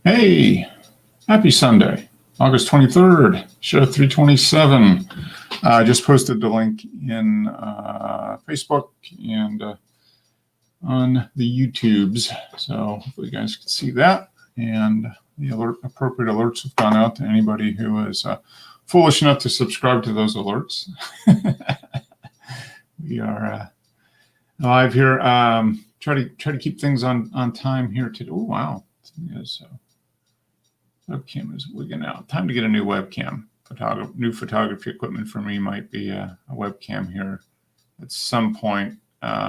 Hey, happy Sunday, August 23rd, show 327. I just posted the link in Facebook and on the YouTubes, so hopefully you guys can see that. And the appropriate alerts have gone out to anybody who is foolish enough to subscribe to those alerts. We are live here. Try to keep things on time here today. Oh wow, webcam is wigging out. Time to get a new webcam. New photography equipment for me might be a webcam here at some point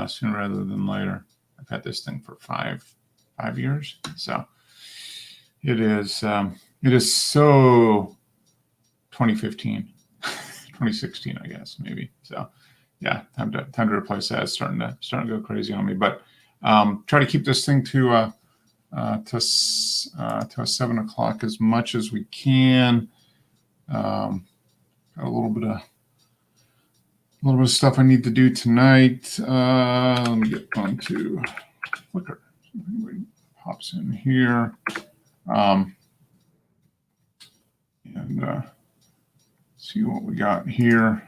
sooner rather than later. I've had this thing for five years, so it is so 2015, 2016, I guess maybe. So yeah, time to replace that. It's starting to go crazy on me, but try to keep this thing to 7 o'clock as much as we can. Got a little bit of stuff I need to do tonight. Let me get on to Flickr. Anybody pops in here, and see what we got here.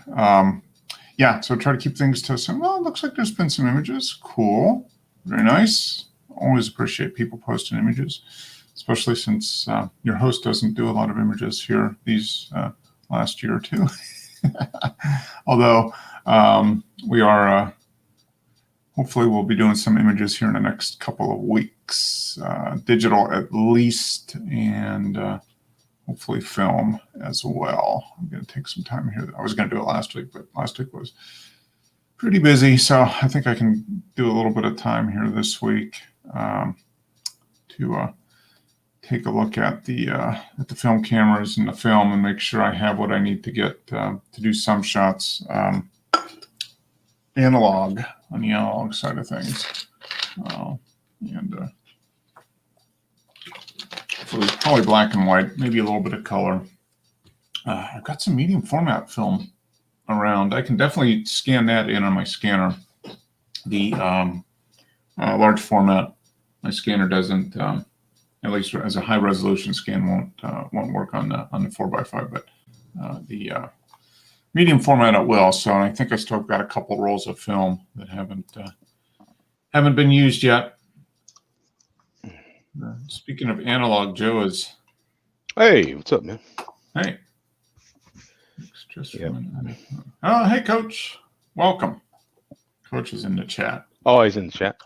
Yeah, so try to keep things to some. Well, it looks like there's been some images. Cool, very nice. Always appreciate people posting images, especially since your host doesn't do a lot of images here these last year or two. Although we are, hopefully we'll be doing some images here in the next couple of weeks, digital at least, and hopefully film as well. I'm going to take some time here. I was going to do it last week, but last week was pretty busy, so I think I can do a little bit of time here this week to take a look at the film cameras and the film and make sure I have what I need to get to do some shots analog, on the analog side of things, and probably black and white, maybe a little bit of color. I've got some medium format film around. I can definitely scan that in on my scanner. The large format, my scanner doesn't, at least as a high resolution scan, won't work on the 4x5, but the medium format it will. So I think I still got a couple rolls of film that haven't been used yet. Speaking of analog, Joe is. Hey, what's up, man? Hey. Oh, hey, Coach. Welcome. Coach is in the chat. Oh, he's in the chat.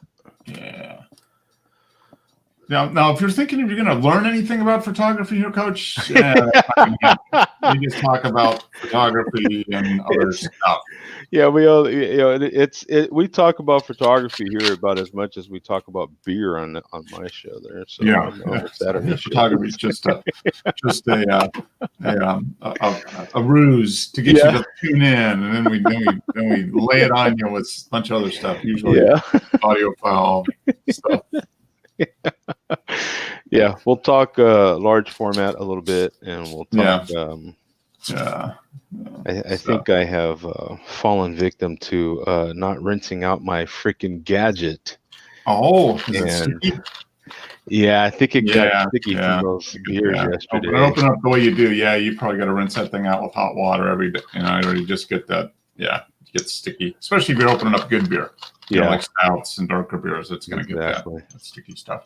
Yeah. Now, if you're thinking if you're going to learn anything about photography here, Coach, we just talk about photography and other stuff. Yeah, we talk about photography here about as much as we talk about beer on my show there. So yeah, photography is just a ruse to get you to tune in, and then we lay it on you with a bunch of other stuff, usually audio file stuff. Yeah, we'll talk large format a little bit, and we'll talk. I think I have fallen victim to not rinsing out my freaking gadget. Oh, yeah, I think it got sticky from those beers yesterday. Open up the way you do. Yeah, you probably got to rinse that thing out with hot water every day. You just get that. Yeah, it gets sticky, especially if you're opening up good beer. Like stouts and darker beers. It's going to get that sticky stuff.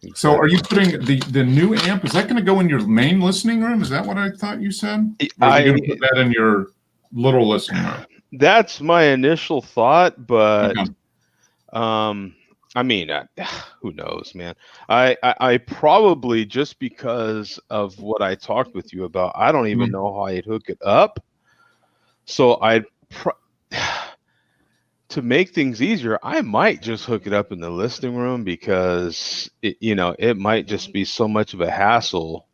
Exactly. So are you putting the new amp, is that going to go in your main listening room? Is that what I thought you said? Or are you going to put that in your little listening room? That's my initial thought, but I mean, who knows, man? I probably, just because of what I talked with you about, I don't even know how I'd hook it up. So to make things easier, I might just hook it up in the listening room, because it might just be so much of a hassle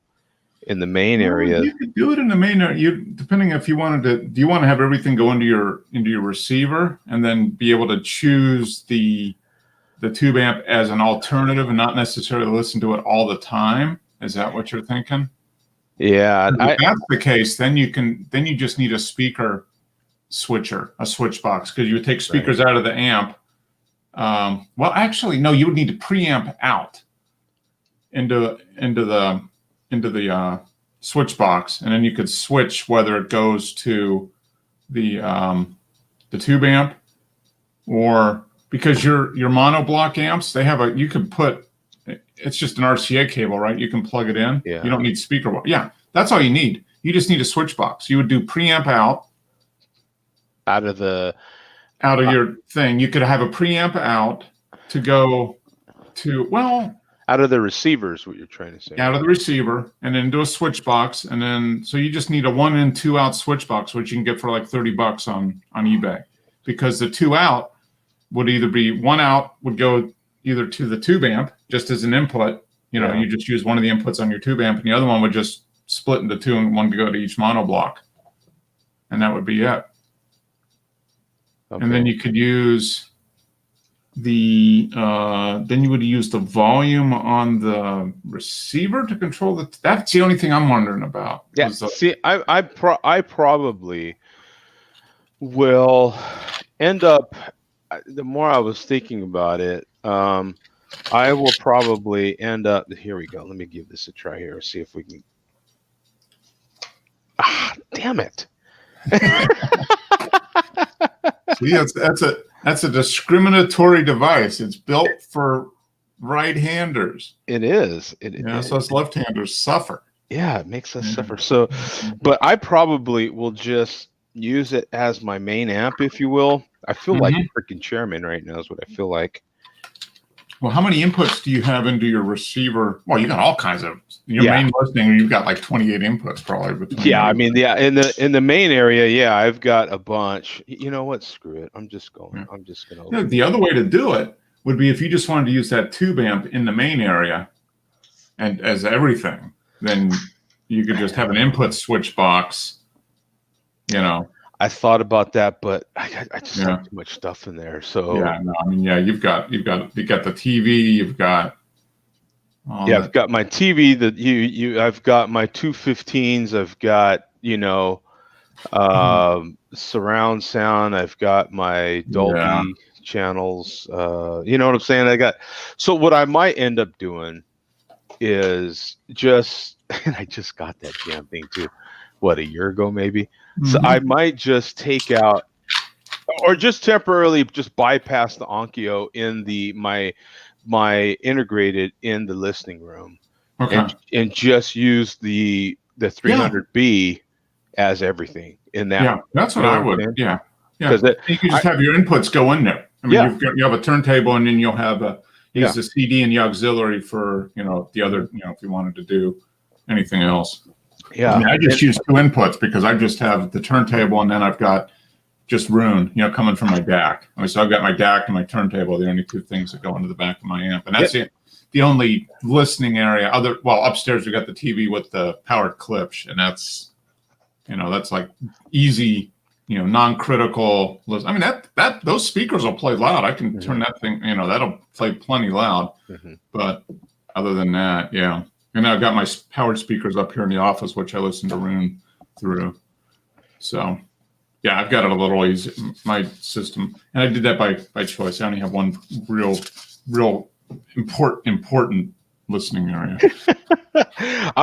in the main area. You could do it in the main area. Depending if you wanted to. Do you want to have everything go into your receiver and then be able to choose the tube amp as an alternative and not necessarily listen to it all the time? Is that what you're thinking? Yeah, if that's the case, then you just need a speaker switcher, a switch box, because you would take speakers out of the amp. Well, actually, no, you would need to preamp out. into the switch box, and then you could switch whether it goes to the tube amp, or because your monoblock amps, they have you can put, it's just an RCA cable, right? You can plug it in. Yeah. You don't need speaker. Yeah, that's all you need. You just need a switch box. You would do preamp out Out of your thing. You could have a preamp out to go to, well, out of the receivers, what you're trying to say. out of the receiver, and then do a switch box, and then so you just need a 1 in 2 out switch box, which you can get for like $30 on eBay, because the 2 out would either be 1 out would go either to the tube amp just as an input, Yeah. you just use one of the inputs on your tube amp, and the other one would just split into 2 and 1 to go to each monoblock, and that would be it. Okay. And then you could use then you would use the volume on the receiver to control that's the only thing I'm wondering about. Yeah. See, I probably will end up, the more I was thinking about it, I will probably end up, here we go. Let me give this a try here. See if we can. Damn it. See, that's a discriminatory device. It's built for right-handers. It is. So us left-handers suffer. Yeah, it makes us suffer. So, but I probably will just use it as my main amp, if you will. I feel like a freaking chairman right now is what I feel like. Well, how many inputs do you have into your receiver? Well, you got all kinds of main listening. You've got like 28 inputs probably. I mean, in the main area, I've got a bunch. You know what? Screw it. I'm just going. Yeah. I'm just gonna. The other way to do it would be if you just wanted to use that tube amp in the main area, and as everything, then you could just have an input switch box. I thought about that, but I just have too much stuff in there. So you've got the TV, you've got I've got my TV, I've got my 215s, I've got surround sound, I've got my Dolby channels, you know what I'm saying? So what I might end up doing is and I just got that damn thing too, a year ago maybe. So I might just take out, or just temporarily just bypass the Onkyo in my integrated in the listening room, and just use the 300B as everything in that. Yeah, that's what I would. Yeah. Because you can just have your inputs go in there. I mean, you have a turntable, and then you'll have use the CD and the auxiliary for the other. If you wanted to do anything else. Yeah, I just use 2 inputs because I just have the turntable, and then I've got just Roon, coming from my DAC. So I've got my DAC and my turntable, the only 2 things that go into the back of my amp, and that's the only listening area. Upstairs we got the TV with the powered clips, and that's like easy, non-critical. I mean those speakers will play loud. I can turn that thing, that'll play plenty loud. But other than that, And I've got my powered speakers up here in the office, which I listen to Roon through. So, I've got it a little easy, my system. And I did that by choice. I only have one real important listening area.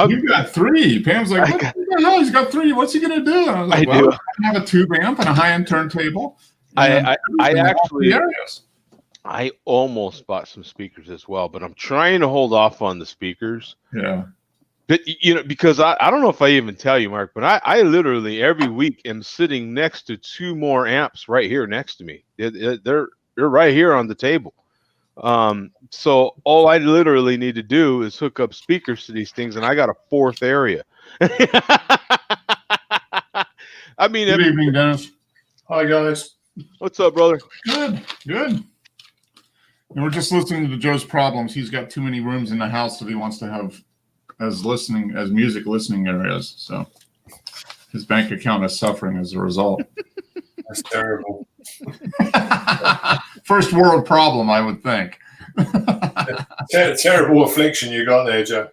You've got 3. Pam's like, what the hell? He's got 3. What's he going to do? And I was like, I have a tube amp and a high-end turntable. I actually... I almost bought some speakers as well, but I'm trying to hold off on the speakers. Yeah. But, because I don't know if I even tell you, Mark, but I literally every week am sitting next to 2 more amps right here next to me. They're right here on the table. So all I literally need to do is hook up speakers to these things, and I got a 4th area. I mean, good evening, Dennis. Hi, guys. What's up, brother? Good. And we're just listening to Joe's problems. He's got too many rooms in the house that he wants to have as music listening areas. So his bank account is suffering as a result. That's terrible. First world problem, I would think. Terrible affliction you got there, Joe.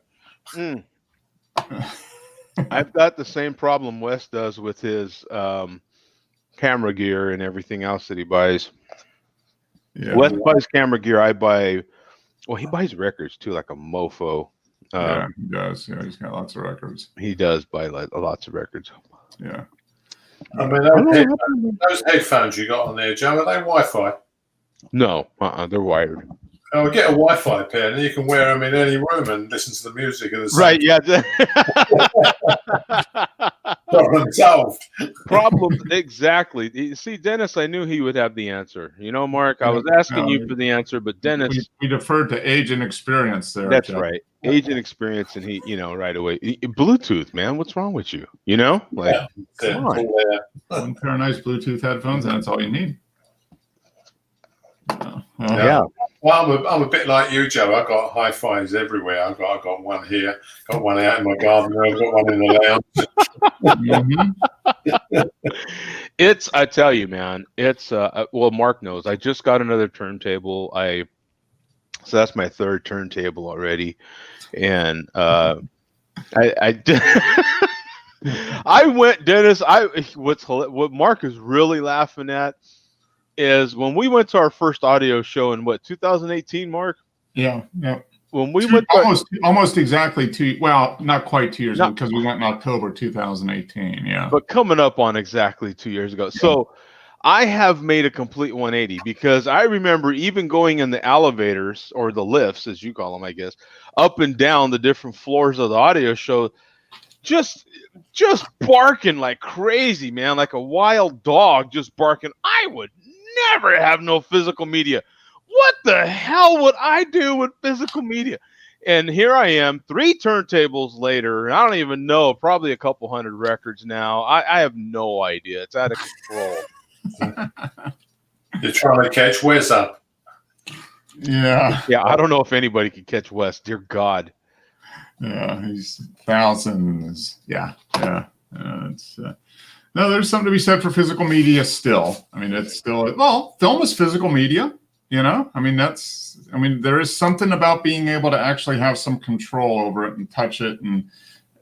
I've got the same problem Wes does with his camera gear and everything else that he buys. Yeah. Wes buys camera gear. I buy, he buys records too, like a mofo. Yeah, he does. Yeah, he's got lots of records. He does buy lots of records. Yeah. I mean, those headphones you got on there, Joe, are they Wi-Fi? No, they're wired. Oh, get a Wi-Fi pair, and you can wear them in any room and listen to the music at the same Right? Yeah. Problem solved. Problem exactly. You see, Dennis, I knew he would have the answer. You know, Mark, I was asking you for the answer, but Dennis, we deferred to age and experience there. that's Jeff. right. Age and experience, and he, right away. Bluetooth, man, what's wrong with you? You know, like, come on. One pair of nice Bluetooth headphones, and that's all you need. Yeah. Well, I'm a bit like you, Joe. I've got hi-fis everywhere. I've got one here, got one out in my garden room, got one in the lounge. It's, I tell you, man, it's well, Mark knows. I just got another turntable. So that's my third turntable already, and I went, Dennis. What Mark is really laughing at is when we went to our first audio show in 2018, Mark. Yeah. When we went almost exactly 2, well, not quite 2 years ago, because we went in October 2018. Yeah. But coming up on exactly 2 years ago. Yeah. So I have made a complete 180, because I remember even going in the elevators, or the lifts, as you call them, I guess, up and down the different floors of the audio show, just barking like crazy, man, like a wild dog just barking. I would never have no physical media. What the hell would I do with physical media? And here I am, 3 turntables later, and I don't even know, probably a couple hundred records now. I have no idea. It's out of control. You're trying to catch Wes up. Yeah. Yeah, I don't know if anybody can catch Wes. Dear God. Yeah, he's thousands. Yeah. It's no, there's something to be said for physical media still. I mean, it's still, well, film is physical media, you know? I mean, there is something about being able to actually have some control over it and touch it and,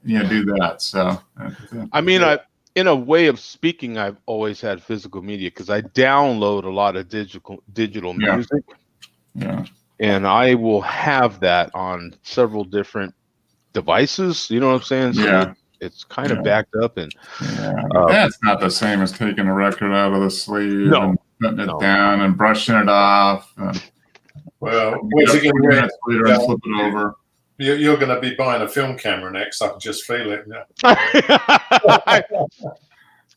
do that. So, I mean, in a way of speaking, I've always had physical media, because I download a lot of digital music. Yeah. And I will have that on several different devices. You know what I'm saying? So yeah. It's kind of backed up, and that's not the same as taking a record out of the sleeve and putting it down and brushing it off. Well, where's it going to minutes later and flip it over? You're going to be buying a film camera next. I can just feel it.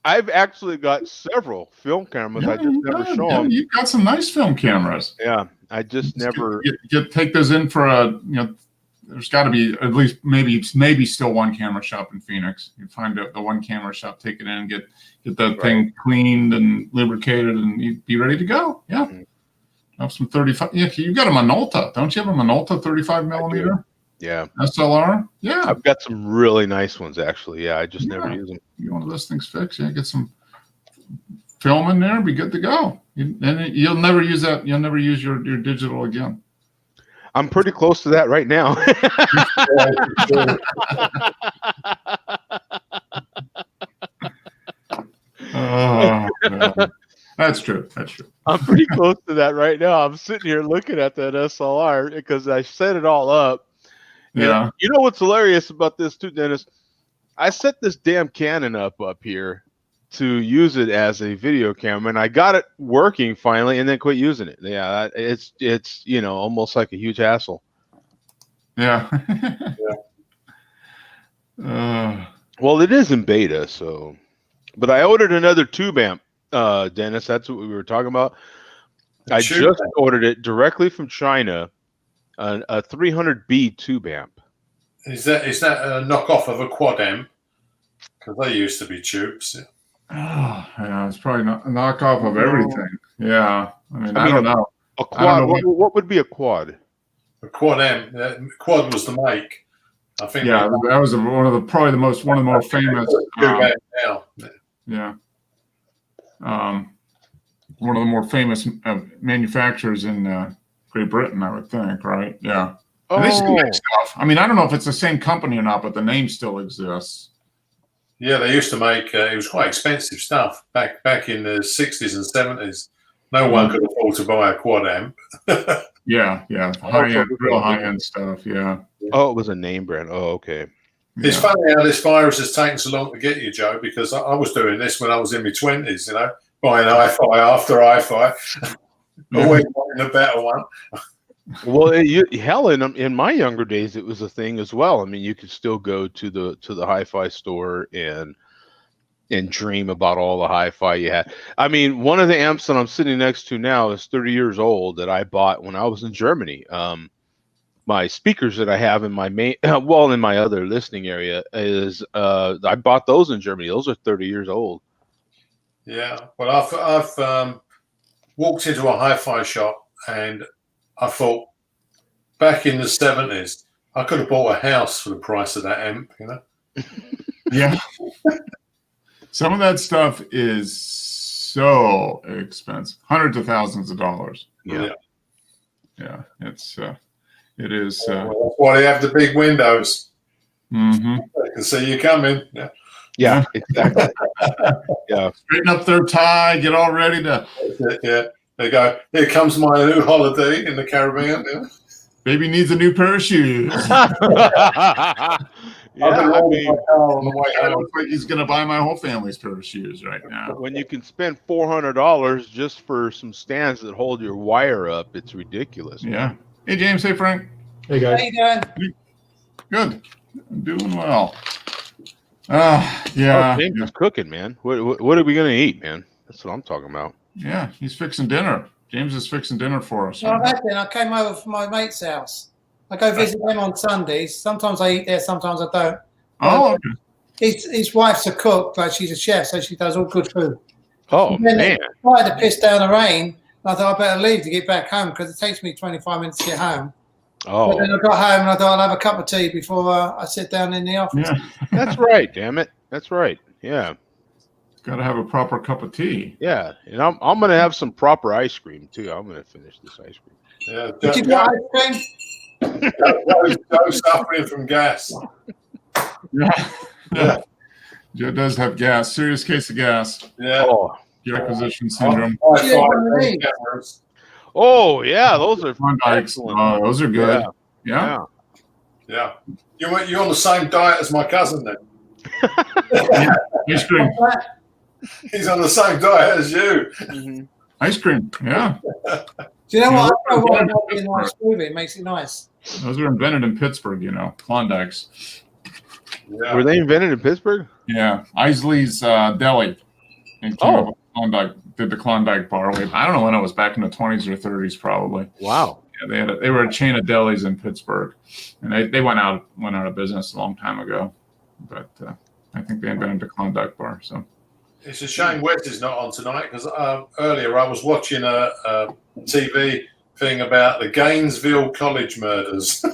I've actually got several film cameras. I just never show them. You've got some nice film cameras. Yeah, I just never take those in for a there's got to be at least maybe still one camera shop in Phoenix. You find the one camera shop, take it in, and get that thing cleaned and lubricated, and you'd be ready to go. Yeah. Mm-hmm. Have some 35. Yeah, you got a Minolta, don't you have a Minolta 35 millimeter? Yeah. SLR. Yeah. I've got some really nice ones, actually. Yeah, I just never use them. You want those things fixed? Yeah, get some film in there and be good to go. And you'll never use that. You'll never use your digital again. I'm pretty close to that right now. Oh, that's true. I'm pretty close to that right now. I'm sitting here looking at that SLR because I set it all up. Yeah. You know what's hilarious about this too, Dennis? I set this damn Canon up here to use it as a video camera, and I got it working finally, and then quit using it. Yeah, it's almost like a huge hassle. Yeah. Well, it is in beta, so. But I ordered another tube amp, Dennis. That's what we were talking about. I just ordered it directly from China, a 300B tube amp. Is that a knockoff of a quad amp? Because they used to be tubes. Oh, yeah, it's probably not a knockoff of everything. Yeah, I mean I don't know. A quad. What would be a quad? A quad amp. Quad was the make. I think. Yeah, that was one of the more famous. Yeah. One of the more famous manufacturers in Great Britain, I would think, right? Yeah. Oh. They still make stuff. I mean, I don't know if it's the same company or not, but the name still exists. Yeah, they used to make. It was quite expensive stuff back in the 60s and 70s. No one could afford to buy a quad amp. Yeah, real high end stuff. Yeah. Oh, it was a name brand. Oh, okay. It's Yeah. funny how this virus has taken so long to get you, Joe, because I was doing this when I was in my 20s, buying hi-fi after hi-fi, always wanting a better one. Well, hell, in my younger days, it was a thing as well. I mean, you could still go to the hi-fi store and dream about all the hi-fi you had. I mean, one of the amps that I'm sitting next to now is 30 years old that I bought when I was in Germany. My speakers that I have in my main, in my other listening area is I bought those in Germany. Those are 30 years old. Yeah, well, I've walked into a hi-fi shop and I thought, back in the 70s, I could have bought a house for the price of that amp, Yeah. Some of that stuff is so expensive, hundreds of thousands of dollars. Yeah. Yeah, it is. Well, that's why they have the big windows. Mhm. They can see you coming. Yeah. Yeah, exactly. Yeah. Straighten up their tie, get all ready to. Yeah. They go, here comes my new holiday in the Caribbean. Yeah. Baby needs a new pair of shoes. Yeah, I've been I riding mean, my car on the way It home. looks like he's going to buy my whole family's pair of shoes right now. when you can spend $400 just for some stands that hold your wire up, it's ridiculous. Yeah. Hey, James. Hey, Frank. Hey How guys. you doing? Good. I'm doing well. Oh, Yeah. James is cooking, man. What are we gonna eat, man? That's what I'm talking about. Yeah. He's fixing dinner. James is fixing dinner for us. Well, I've had dinner. I came over from my mate's house. I go visit them on Sundays. Sometimes I eat there, sometimes I don't. Oh, okay. His wife's a cook, like she's a chef, so she does all good food. Oh And then man. it started to piss down the rain. I thought I better leave to get back home because it takes me 25 minutes to get home. But Oh, then I got home and I thought I'll have a cup of tea before I sit down in the office. Yeah. that's right. Damn it. That's right. Yeah. Got to have a proper cup of tea. Yeah. And I'm gonna have some proper ice cream too. I'm gonna finish this ice cream. Yeah. Did you get ice cream? Joe's suffering from gas. Yeah. Yeah. Joe does have gas. Serious case of gas. Yeah. Oh. Acquisition syndrome. Yeah, one of these. Cameras. Oh yeah, those are Klondikes. excellent. Oh, those are good. Yeah. Yeah. Yeah. You're on the same diet as my cousin then. Ice cream. He's on the same diet as you. Mhm. Ice cream. Yeah. Do you know what? I Yeah. throw one in a nice smoothie. It makes it nice. Those are invented in Pittsburgh, Klondikes. Yeah. Were they invented in Pittsburgh? Yeah. Isley's Deli. And came Oh. up with Klondike, did the Klondike bar. I don't know when it was, back in the 20s or 30s, probably. Wow. Yeah, they were a chain of delis in Pittsburgh, and they went out of business a long time ago. But I think they invented the Klondike bar. So It's a shame Wes is not on tonight because earlier I was watching a TV thing about the Gainesville College murders.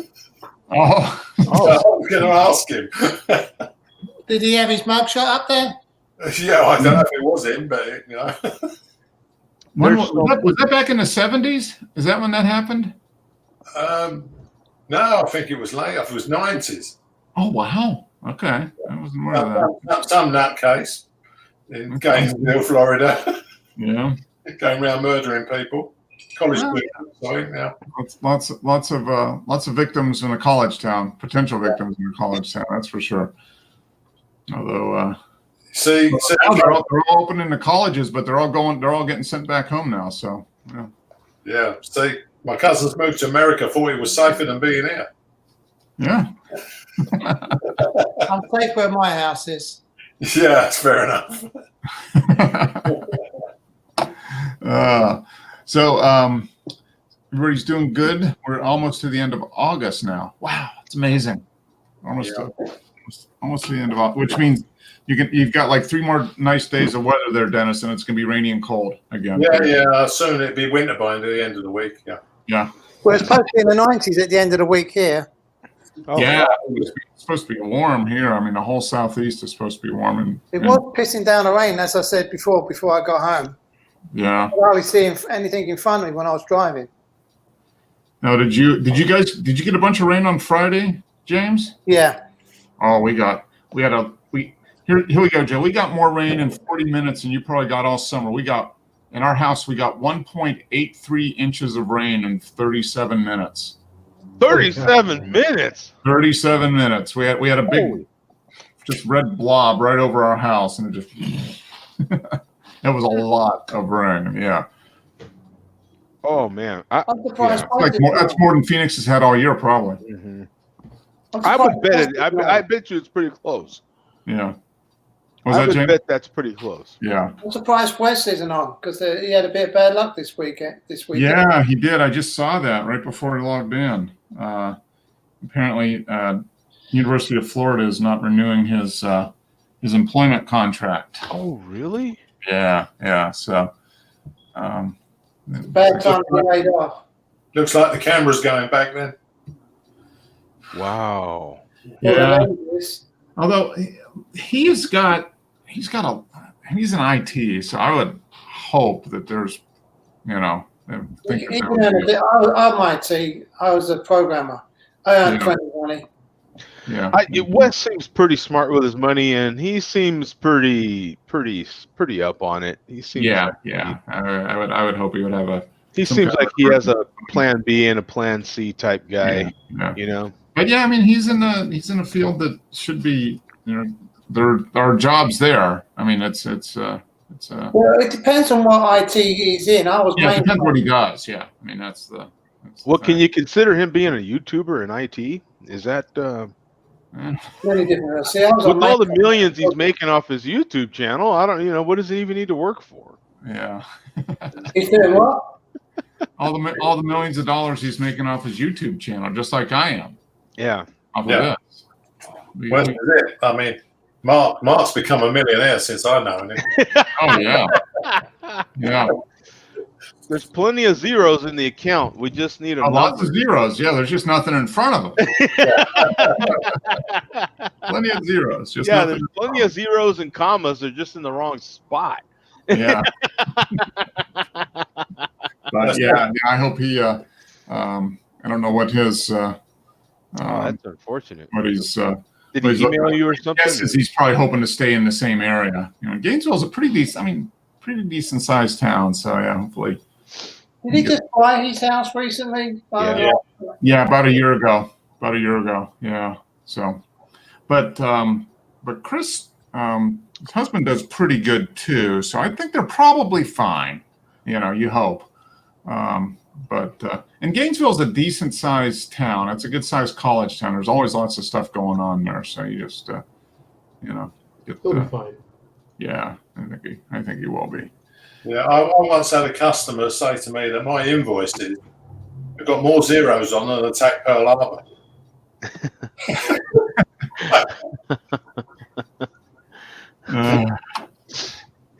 oh, So I was going to ask him. Did he have his mugshot up there? Yeah, I don't know if it was him, but when, There's was that back in the 70s? Is that when that happened? No, I think it was late. It was 90s. Oh wow. Okay, I wasn't aware of that. Some nutcase in Gainesville, Florida, Yeah, going around murdering people. College students, sorry. Yeah. lots of victims in a college town, potential victims in a college town. That's for sure. Although See, now they're all opening the colleges, but they're all getting sent back home now. So yeah. yeah. See, my cousin's moved to America. Thought it was safer than being here. Yeah. I'm safe where my house is. Yeah, that's fair enough. So everybody's doing good. We're almost to the end of August now. Wow, it's amazing. Almost to the end of August, which means you've got like 3 more nice days of weather there, Dennis, and it's gonna be rainy and cold again. Yeah. Soon it'd be winter by the end of the week. Yeah. Yeah. Well, it's supposed to be in the 90s at the end of the week here. Oh, Yeah, it's supposed to be warm here. I mean, the whole southeast is supposed to be warm, and It was pissing down the rain, as I said before I got home. yeah. I could hardly see anything in front of me when I was driving. Now, did you get a bunch of rain on Friday, James? Yeah. Oh, here we go, Joe. We got more rain in 40 minutes than you probably got all summer. In our house, we got 1.83 inches of rain in 37 minutes. 37 minutes. 37 minutes. We had a big, Holy. just red blob right over our house, and it just that was a lot of rain. Yeah, Oh man. I'm surprised. it's like that's more than Phoenix has had all year, probably. Mhm. I'm I would surprised bet West it. isn't I on. bet you it's pretty close. Yeah. Was I that would James? bet that's pretty close. Yeah. I'm surprised West isn't on because he had a bit of bad luck this weekend. Yeah, he did. I just saw that right before he logged in. Apparently, University of Florida is not renewing his employment contract. Oh, really? Yeah. So, Bad time to get laid off. Looks like the camera's going back then. Wow. yeah. Well, Although he's an IT, so I would hope that there's, I think that even I'm IT. I was a programmer. I earned 20 money. yeah. Wes seems pretty smart with his money, and he seems pretty up on it. He seems Yeah. I would hope he would have a. He some seems kind like of he has a plan B and a plan C type guy. Yeah. You know. But yeah, I mean, he's in a field that should be, there are jobs there. I mean, it's Well, it depends on what IT he's in. I was yeah, it mainly depends what he does. Yeah, I mean, that's the Well, can thing. you consider him being a YouTuber in IT? Is that really different. See, I was on with all the main- millions he's making off his YouTube channel? I don't. What does he even need to work for? Yeah, He's doing what? all the millions of dollars he's making off his YouTube channel, just like I am. Yeah. Off Yeah. of this. Well, that's it. I mean, Mark's become a millionaire since I know him. Oh yeah, yeah. There's plenty of zeros in the account. We just need a Lots number. of zeros. Yeah, there's just nothing in front of them. Plenty of zeros. Just Yeah, nothing there's in plenty front of zeros and commas. They're just in the wrong spot. Yeah. But yeah, I hope he. I don't know what his. That's unfortunate. What he's. Did what he he's looking email at. you or something? Guess is he's probably hoping to stay in the same area. Gainesville's a pretty decent sized town. So yeah, hopefully. Did he just buy his house recently? Yeah, about a year ago. Yeah. So, but Chris, his husband does pretty good too. So I think they're probably fine. You hope. And Gainesville's a decent sized town. It's a good sized college town. There's always lots of stuff going on there. So you just, get, He'll be fine. yeah, I think he will be. Yeah, I once had a customer say to me that my invoices have got more zeros on than Attack Pearl Harbor.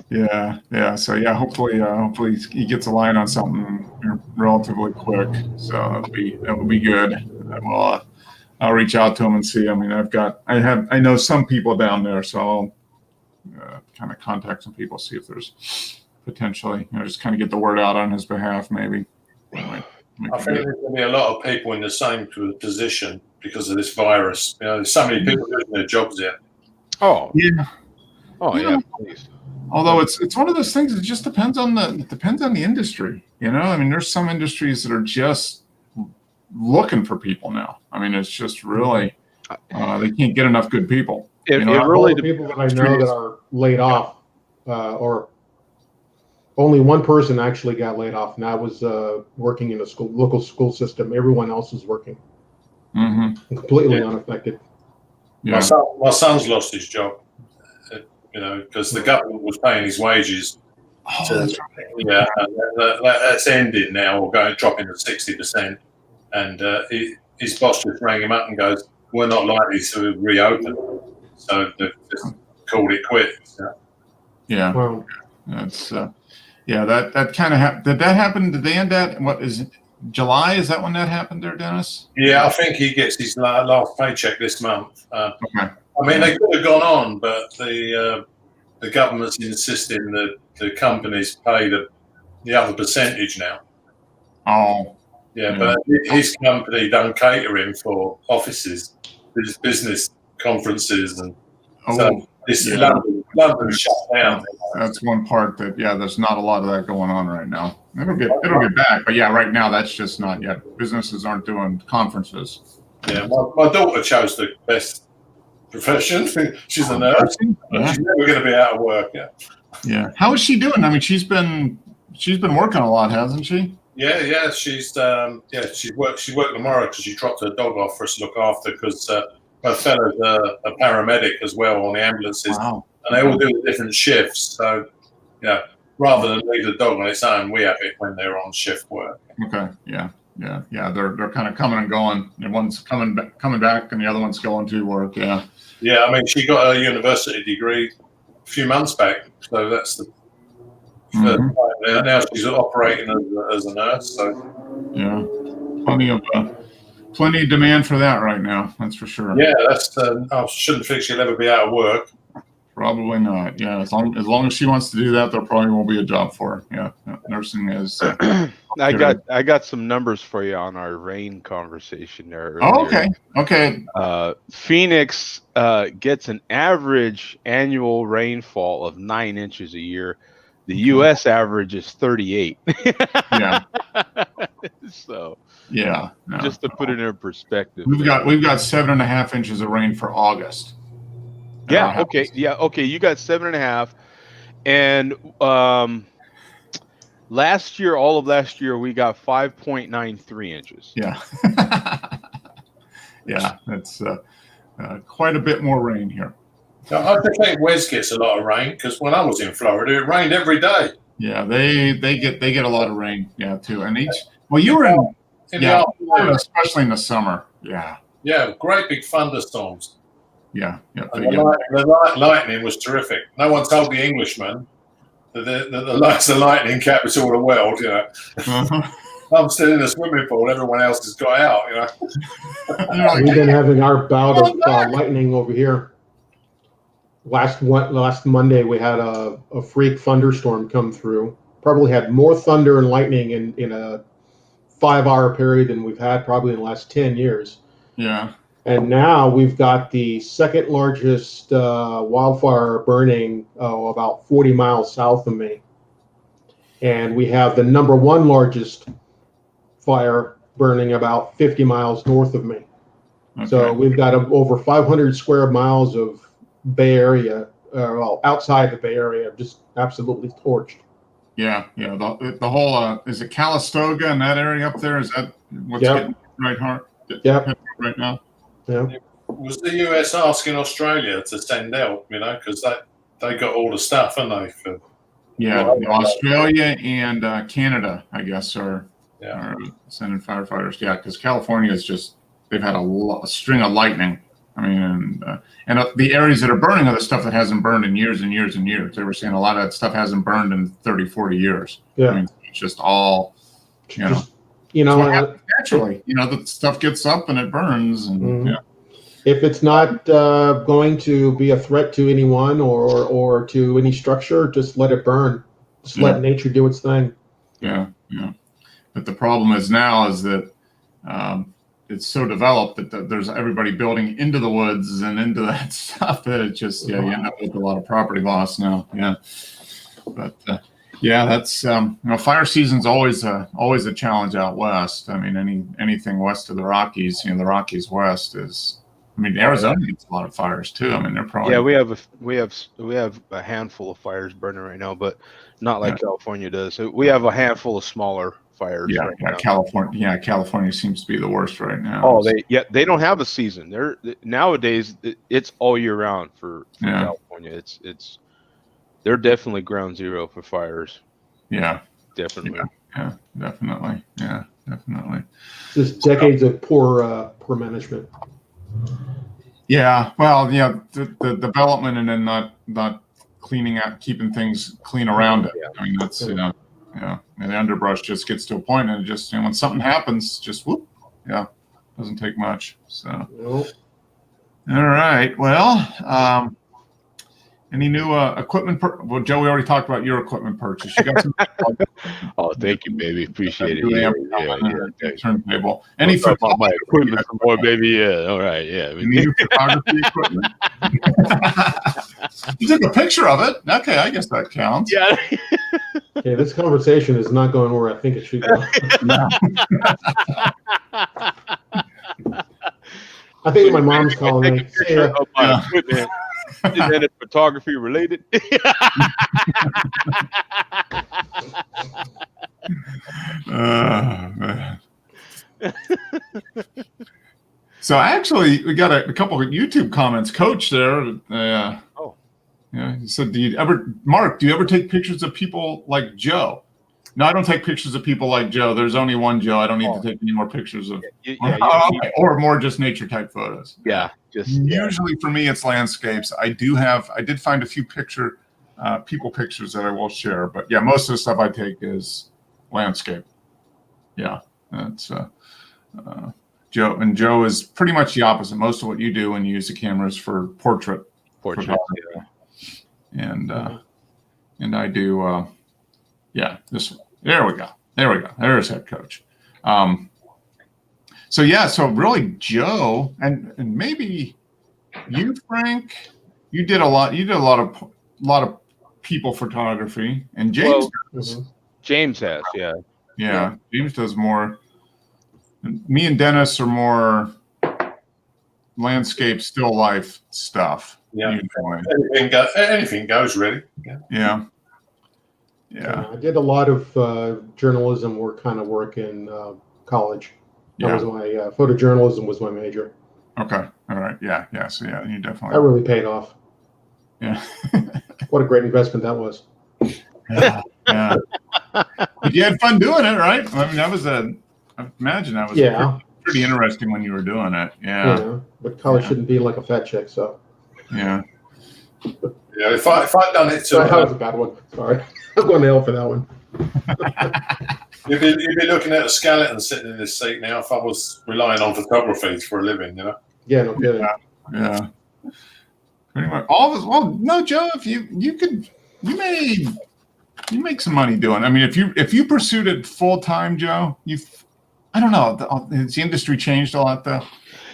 Yeah. So yeah, hopefully he gets a line on something relatively quick. So that would be good. Well, I'll reach out to him and see. I mean, I know some people down there, so I'll kind of contact some people, see if there's potentially, just kind of get the word out on his behalf, maybe. I think there's going to be a lot of people in the same position because of this virus. There's so many people losing their jobs here. Oh, Yeah. oh yeah, please. Although it's one of those things. It just depends on the industry. I mean, there's some industries that are just looking for people now. I mean, it's just really they can't get enough good people. It All really the people that I know that are laid off, or only one person actually got laid off, and that was working in a local school system. Everyone else is working Mm-hmm. completely unaffected. Yeah. My son's lost his job, because the government was paying his wages. Oh, that's right. Yeah, and that's ended now, or dropping to 60%. And his boss just rang him up and goes, "We're not likely to reopen." So they've just called it quits. Yeah. Well, That's that kind of did that happen? Did they end at what is it, July? Is that when that happened there, Dennis? Yeah, I think he gets his last paycheck this month. Okay. I mean, they could have gone on, but the government's insisting that the companies pay the other percentage now. Oh. Yeah, but his company done catering for offices, business conferences, and so this Yeah. London London's shut down. That's one part that, yeah, there's not a lot of that going on right now. It'll get back, but yeah, right now that's just not yet. Businesses aren't doing conferences. Yeah, my daughter chose the best profession. She's a nurse. Yeah. She's never going to be out of work. Yeah. Yeah. How is she doing? I mean, she's been working a lot, hasn't she? Yeah. She's she worked tomorrow because she dropped her dog off for us to look after because her fellow's a paramedic as well on the ambulances, Wow. and they all do different shifts. So yeah, rather than leave the dog on its own, we have it when they're on shift work. Okay. Yeah. They're kind of coming and going. And one's coming back, and the other one's going to work. Yeah. Yeah, I mean, she got her university degree a few months back, so that's the first time. Now she's operating as a nurse. So Yeah. Plenty of demand for that right now. That's for sure. yeah, that's I shouldn't think she'll ever be out of work. Probably not. Yeah. As long as she wants to do that, there probably won't be a job for her. Yeah. Nursing is. I got some numbers for you on our rain conversation there. Oh, earlier. okay. Phoenix gets an average annual rainfall of 9 inches a year. The U.S. average is 38. Yeah. So Yeah. No. just to put it in perspective. We've got 7.5 inches of rain for August. Yeah. Okay. Yeah. Okay. You got 7.5, and all of last year, we got 5.93 inches. Yeah. Yeah. That's quite a bit more rain here. I think Wes gets a lot of rain because when I was in Florida, it rained every day. Yeah. They get a lot of rain. Yeah. Too. And you were in The afternoon. especially in the summer. Yeah. Yeah, great big thunderstorms. Yeah. Yeah. And the lightning was terrific. No one told the Englishmen that the lightning capital of the world. You know, Uh-huh. I'm still in the swimming pool. Everyone else has got out. You know. We've been having our bout of lightning over here. Last Monday, we had a freak thunderstorm come through. Probably had more thunder and lightning in a 5-hour period than we've had probably in the last 10 years. Yeah. And now we've got the second largest wildfire burning about 40 miles south of me. And we have the number 1 largest fire burning about 50 miles north of me. Okay. So we've got over 500 square miles of Bay Area, outside the Bay Area, just absolutely torched. Yeah. The whole is it Calistoga in that area up there? Is that what's Yep. hitting right hard? Yep. Right now. Yeah. Was the US asking Australia to send help? You know, because they got all the stuff, haven't they? Yeah. Well, Australia and Canada, I guess, are Yeah. sending firefighters. Yeah, because California is they've had a string of lightning. I mean, and the areas that are burning are the stuff that hasn't burned in years and years and years. They were saying a lot of that stuff hasn't burned in 30, 40 years. Yeah. I mean, it's just all, you know, Just, you know, it's what happens naturally. You know, the stuff gets up and it burns. And Mhm. yeah. if it's not going to be a threat to anyone or to any structure, just let it burn. Just let nature do its thing. Yeah. But the problem is now is that it's so developed that there's everybody building into the woods and into that stuff that it just, you end up with a lot of property loss now. Yeah. But that's, fire season's always a challenge out west. I mean, anything west of the Rockies, the Rockies west is, Arizona gets a lot of fires too. I mean, they're probably. Yeah, we have a handful of fires burning right now, but not like California does. So we have a handful of smaller fires. Yeah, right now. California seems to be the worst right now. Oh, they don't have a season. Nowadays it's all year round for California. They're definitely ground zero for fires. Yeah, definitely. Yeah, definitely. Yeah, definitely. Just decades of poor management. Yeah, well, the development and then not cleaning out, keeping things clean around it. I mean, that's and the underbrush just gets to a point, and it just when something happens, just whoop, doesn't take much. So, Nope. All right, well, any new equipment? Well, Joe, we already talked about your equipment purchase. You got some. Oh, thank you, baby. Appreciate it. Yeah. Turntable. Any about my equipment some more, baby? Yeah. All right. Yeah. Any new photography equipment? You took a picture of it. Okay, I guess that counts. Yeah. Okay, this conversation is not going where I think it should go. I think my mom's calling Take me. a See picture ya. of my Yeah. equipment. Is that photography related? Man. So actually, we got a couple of YouTube comments. Coach there. Oh. Yeah, he said, Mark, do you ever take pictures of people like Joe? No, I don't take pictures of people like Joe. There's only one Joe. I don't need to take any more pictures of, or more just nature type photos. Yeah, Usually for me, it's landscapes. I did find a few people pictures that I will share, but yeah, most of the stuff I take is landscape. Yeah, that's Joe, and Joe is pretty much the opposite. Most of what you do when you use the cameras for portrait. Yeah. And I do, this one. There we go. There's head coach. So really Joe and maybe you, Frank, you did a lot of people photography, and James does. James has, Yeah, James does more. Me and Dennis are more landscape, still life stuff. Yeah. Usually. Anything goes, really. Yeah. I did a lot of journalism kind of work in college. That was my photojournalism was my major. Okay. All right. Yeah. So you definitely. That really paid off. Yeah. What a great investment that was. Yeah. But you had fun doing it, right? I mean, I imagine that was pretty interesting when you were doing it. Yeah. But college shouldn't be like a fat chick, so. Yeah. Yeah, if I'd done it That was a bad one. Sorry. I'm going to hell for that one. You'd be looking at a skeleton sitting in this seat now if I was relying on photography for a living, you know? Yeah, no kidding. Yeah. Pretty much all of us. Well, no, Joe, if you make some money doing it. I mean, if you pursued it full time, Joe, I don't know. Has the industry changed a lot though?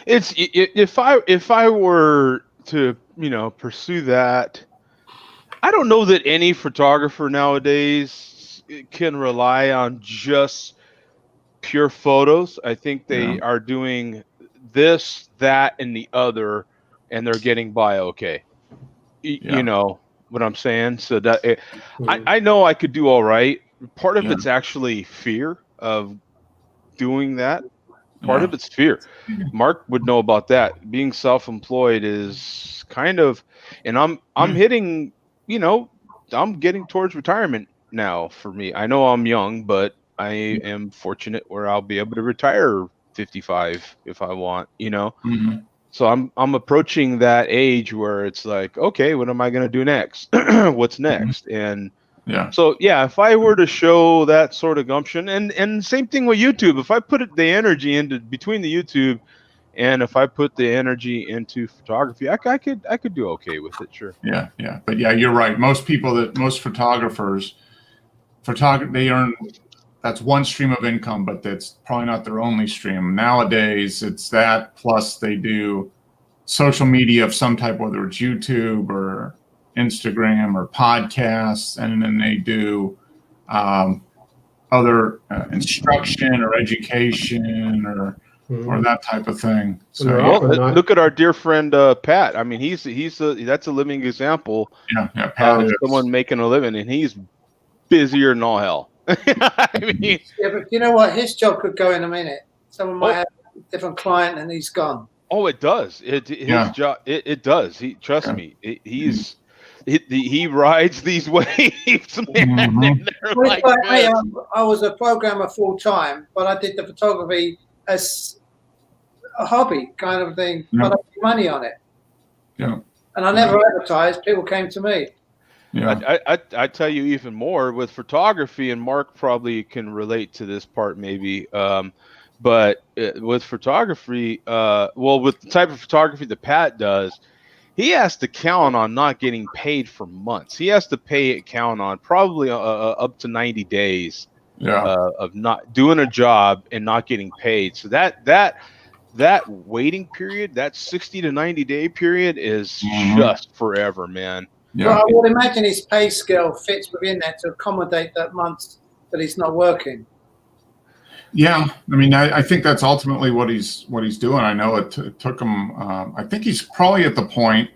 It's if I were to pursue that, I don't know that any photographer nowadays can rely on just pure photos. I think they are doing this, that, and the other, and they're getting by okay. You know what I'm saying? So that I know I could do all right. Part of it's actually fear of doing that. Part of it's fear. Mark would know about that. Being self-employed is kind of, and I'm hitting, I'm getting towards retirement now for me. I know I'm young, but I am fortunate where I'll be able to retire 55 if I want, So I'm approaching that age where it's like, okay, what am I going to do next? What's next? And so if I were to show that sort of gumption, and same thing with YouTube, if I put the energy into between the YouTube, and if I put the energy into photography, I could do okay with it, sure. Yeah. But you're right. Most photographers, they earn, that's one stream of income, but that's probably not their only stream. Nowadays, it's that plus they do social media of some type, whether it's YouTube or Instagram or podcasts, and then they do other instruction or education or that type of thing. So look at our dear friend Pat. I mean, that's a living example. Pat of someone making a living, and he's busier than all hell. I mean, but you know what? His job could go in a minute. Someone might have a different client, and he's gone. Oh, it does. His job. It does. Trust me. He rides these waves, man. Like me, I was a programmer full time, but I did the photography as a hobby kind of thing. But I made money on it. Yeah. And I never advertised. People came to me. Yeah. I tell you even more with photography, and Mark probably can relate to this part maybe. But with photography, with the type of photography that Pat does, he has to count on not getting paid for months. He has to count on probably up to 90 days of not doing a job and not getting paid. So that that waiting period, that 60 to 90-day period, is Mhm. just forever, man. Yeah. Well, I would imagine his pay scale fits within that to accommodate that month that he's not working. Yeah, I mean, I think that's ultimately what he's doing. I know it took him. I think he's probably at the point.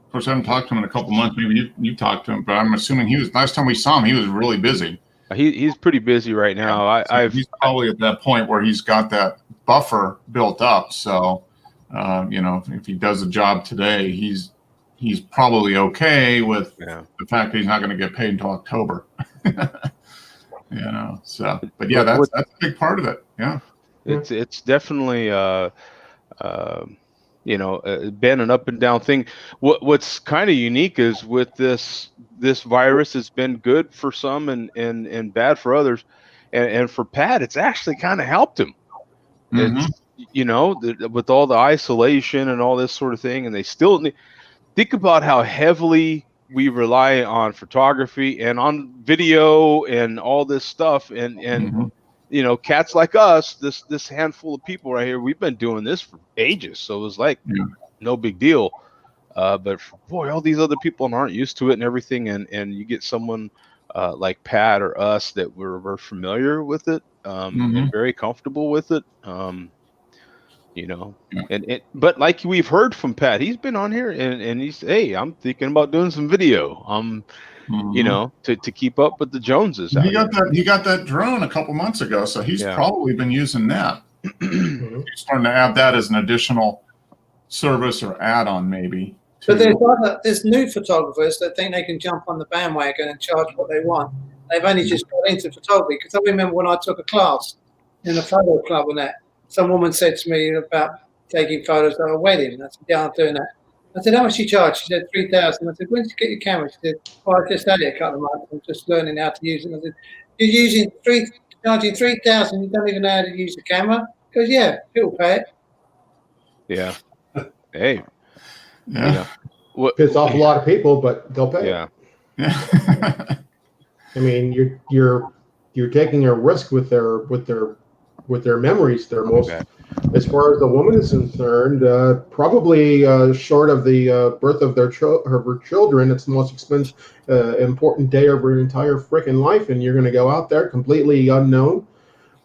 Of course, I haven't talked to him in a couple months. Maybe you talked to him, but I'm assuming he was. Last time we saw him, he was really busy. He's pretty busy right now. So he's probably at that point where he's got that buffer built up. So, if he does a job today, he's probably with the fact that he's not going to get paid until October. So, but yeah, that's a big part of it. Yeah, it's definitely been an up and down thing. What's kind of unique is with this virus, it's been good for some and bad for others, and for Pat, it's actually kind of helped him. It's, with all the isolation and all this sort of thing, and they still think about how heavily we rely on photography and on video and all this stuff, and cats like us, this handful of people right here, we've been doing this for ages, so it was like no big deal. But boy, all these other people aren't used to it and everything, and you get someone like Pat or us that we're familiar with it, and very comfortable with it. But like we've heard from Pat, he's been on here and he's, hey, I'm thinking about doing some video. To keep up with the Joneses. He got that drone a couple months ago, so he's probably been using that. He's starting to add that as an additional service or add-on, maybe. But there's new photographers that think they can jump on the bandwagon and charge what they want. They've only just got into photography, because I remember when I took a class in a photo club and that, some woman said to me about taking photos at a wedding. I said, yeah, I'm doing that. I said, how much you charge? She said, 3,000. I said, when did you get your camera? She said, I just had it a couple of months. I'm just learning how to use it. I said, you're charging 3,000, you don't even know how to use the camera? He goes, yeah, people pay it. Yeah. Hey. Yeah. Piss off a lot of people, but they'll pay. Yeah. I mean, you're taking a risk with their memories. They're most, as far as the woman is concerned, probably short of the birth of her children, it's the most expensive, important day of her entire freaking life, and you're going to go out there completely unknown,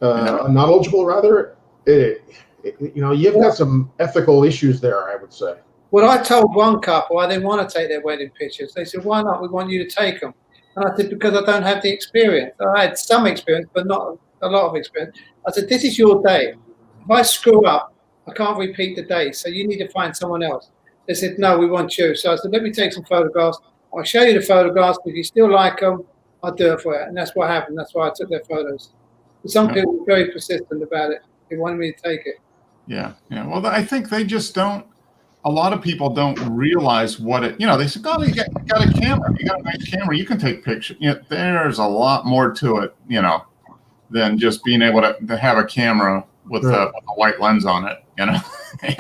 unknowledgeable rather. You've got some ethical issues there, I would say. Well, I told one couple I didn't want to take their wedding pictures. They said, why not? We want you to take them. And I said, because I don't have the experience. I had some experience, but not a lot of experience. I said, this is your day. If I screw up, I can't repeat the day, so you need to find someone else. They said, no, we want you. So I said, let me take some photographs. I'll show you the photographs. If you still like them, I'll do it for you. And that's what happened. That's why I took their photos. But some people were very persistent about it. They wanted me to take it. Yeah. Well, I think they just don't. A lot of people don't realize what it. They say, "Oh, you got a camera. You got a nice camera. You can take pictures." There's a lot more to it, than just being able to have a camera with a white lens on it,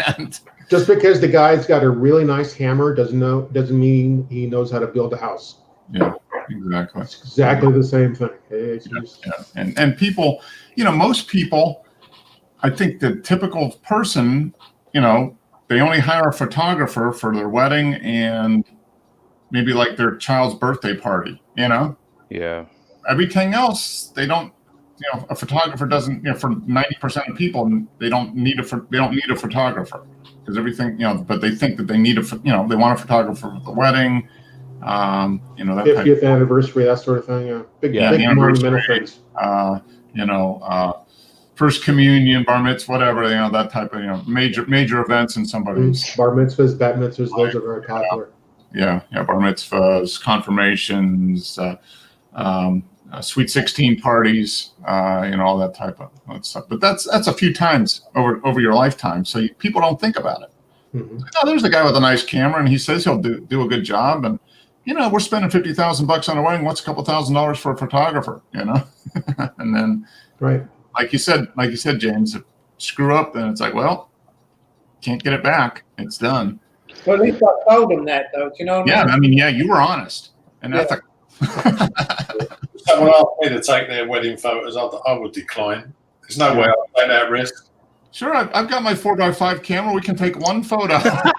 And just because the guy's got a really nice hammer doesn't mean he knows how to build a house. Yeah, exactly. It's exactly the same thing. And people, most people, I think the typical person, they only hire a photographer for their wedding and maybe like their child's birthday party, Yeah. Everything else, they don't, a photographer doesn't, for 90% of people, they don't need a photographer because everything, but they think that they need they want a photographer for the wedding, that 50th anniversary, that sort of thing. Big monumental things. First communion, bar mitzvah, whatever, that type of, major events in somebody's. Bar mitzvahs, bat mitzvahs, those are very popular. Yeah, bar mitzvahs, confirmations, sweet 16 parties, all that type of stuff. But that's a few times over your lifetime, so people don't think about it. Mm-hmm. There's a guy with a nice camera, and he says he'll do a good job, and we're spending $50,000 on a wedding. What's a couple $1,000s for a photographer? And then right. Like you said, James, if you screw up, then it's like, well, can't get it back. It's done. Well, at least I told them that, though. Do you know what I mean? You were honest and ethical. If someone asked me to take their wedding photos, I would decline. There's no way I'd take that risk. Sure, I've got my 4x5 camera. We can take one photo. The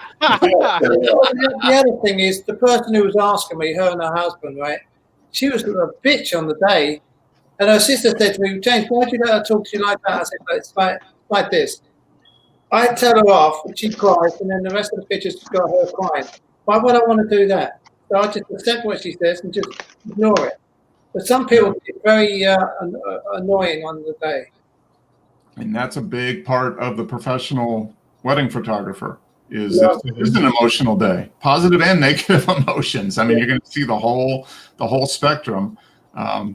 other thing is the person who was asking me, her and her husband, right? She was a bitch on the day, and her sister said to me, "James, why do you let her talk to you like that?" I said, "It's like this. I tell her off, and she cries, and then the rest of the pictures got her crying. Why would I want to do that? So I just accept what she says and just ignore it. But some people get very annoying on the day. And that's a big part of the professional wedding photographer. Is Yeah. it's an emotional day, positive and negative emotions. I mean, you're going to see the whole spectrum.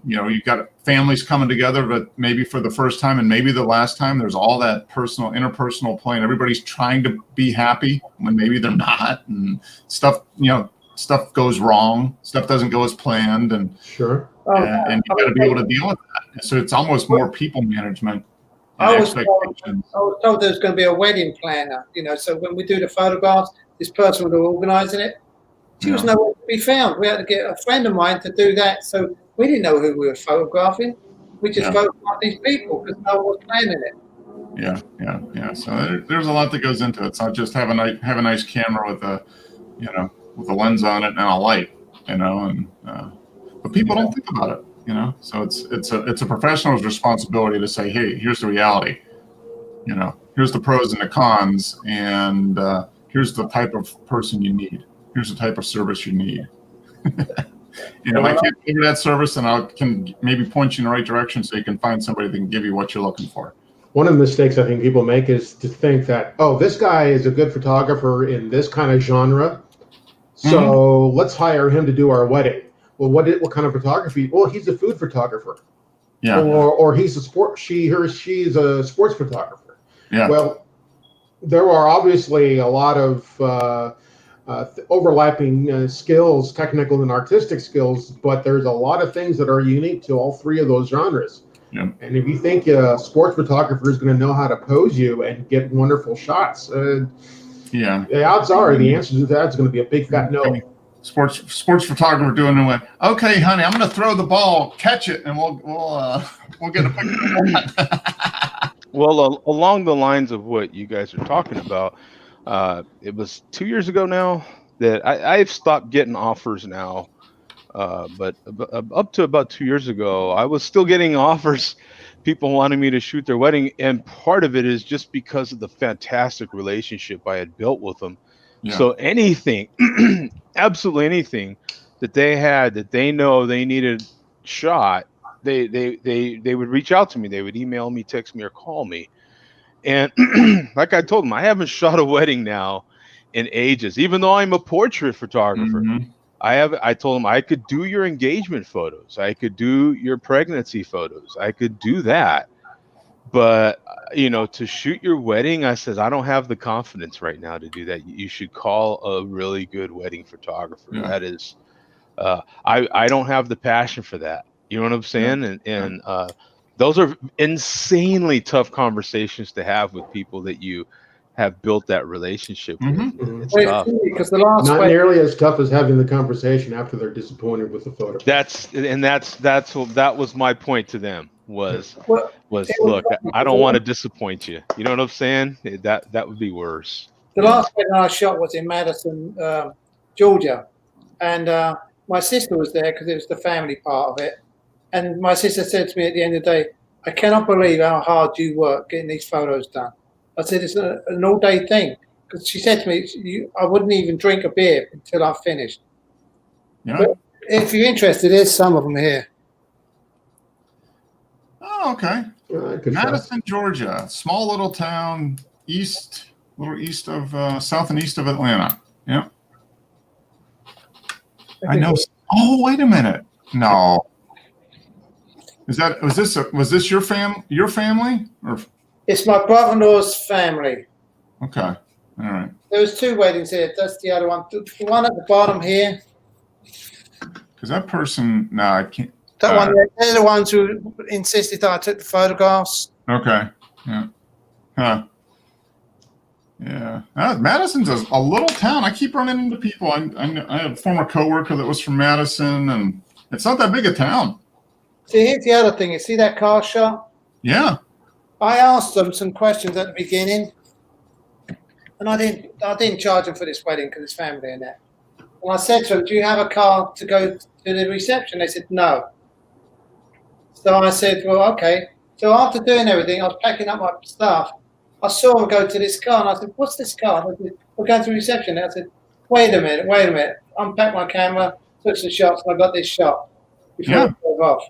You've got families coming together, but maybe for the first time and maybe the last time. There's all that interpersonal play, and everybody's trying to be happy when maybe they're not, and stuff goes wrong. Stuff doesn't go as planned, and Sure. and you got to be able to deal with that. So it's almost more people management. I was Expectations. told there was going to be a wedding planner, so when we do the photographs, this person was organising it. She was nowhere to be found. We had to get a friend of mine to do that. So we didn't know who we were photographing. We just photographed these people because no one was planning it. Yeah. So there's a lot that goes into it. It's not just have a nice camera with a lens on it and a light, but people don't think about it. So it's a professional's responsibility to say, hey, here's the reality. Here's the pros and the cons, and here's the type of person you need. Here's the type of service you need. If I can't give you that service, then I can maybe point you in the right direction so you can find somebody that can give you what you're looking for. One of the mistakes I think people make is to think that, oh, this guy is a good photographer in this kind of genre, so let's hire him to do our wedding. Well, what kind of photography? Well, he's a food photographer. Yeah. Or he's a sport. She's a sports photographer. Yeah. Well, there are obviously a lot of overlapping skills, technical and artistic skills, but there's a lot of things that are unique to all three of those genres. Yeah. And if you think a sports photographer is going to know how to pose you and get wonderful shots, the odds are the answer to that is going to be a big fat no. Sports photographer doing it. Went, okay, honey, I'm going to throw the ball, catch it, and we'll get a picture. Well, along the lines of what you guys are talking about, it was 2 years ago now that I've stopped getting offers now. But up to about 2 years ago, I was still getting offers, people wanting me to shoot their wedding. And part of it is just because of the fantastic relationship I had built with them. Yeah. So anything, absolutely anything that they had that they know they needed shot, they would reach out to me. They would email me, text me, or call me. And like I told them, I haven't shot a wedding now in ages, even though I'm a portrait photographer. Mm-hmm. I told them I could do your engagement photos. I could do your pregnancy photos. I could do that. But, to shoot your wedding, I said, I don't have the confidence right now to do that. You should call a really good wedding photographer. Yeah. That is, I don't have the passion for that. You know what I'm saying? Yeah. And those are insanely tough conversations to have with people that you have built that relationship with. Mm-hmm. It's tough. Because not nearly as tough as having the conversation after they're disappointed with the photo. That was my point to them was look, I don't want to disappoint you. You know what I'm saying? That would be worse. The last wedding I shot was in Madison, Georgia, and my sister was there because it was the family part of it. And my sister said to me at the end of the day, I cannot believe how hard you work getting these photos done. I said, it's an all-day thing. Because she said to me, I wouldn't even drink a beer until I finished. Yeah. But if you're interested, there's some of them here. Oh, okay. Madison, Georgia. Small little town, south and east of Atlanta. Yeah. I know. Oh, wait a minute. No. Was this your family? Or? It's my brother-in-law's family. Okay. All right. There was two weddings here. That's the other one. The one at the bottom here. Because that person, no, I can't. That one, they're the ones who insisted that I took the photographs. Okay. Yeah. Huh. Yeah. Madison's a little town. I keep running into people. I have a former coworker that was from Madison, and it's not that big a town. See, here's the other thing. You see that car shop? Yeah. I asked them some questions at the beginning, and I didn't charge them for this wedding because it's family and that. And I said to them, "Do you have a car to go to the reception?" They said no. So I said, "Well, okay." So after doing everything, I was packing up my stuff. I saw them go to this car, and I said, "What's this car?" They said, "We're going to reception." And I said, wait a minute. Unpacked my camera, took some shots, and I got this shot before Yeah. I drove off.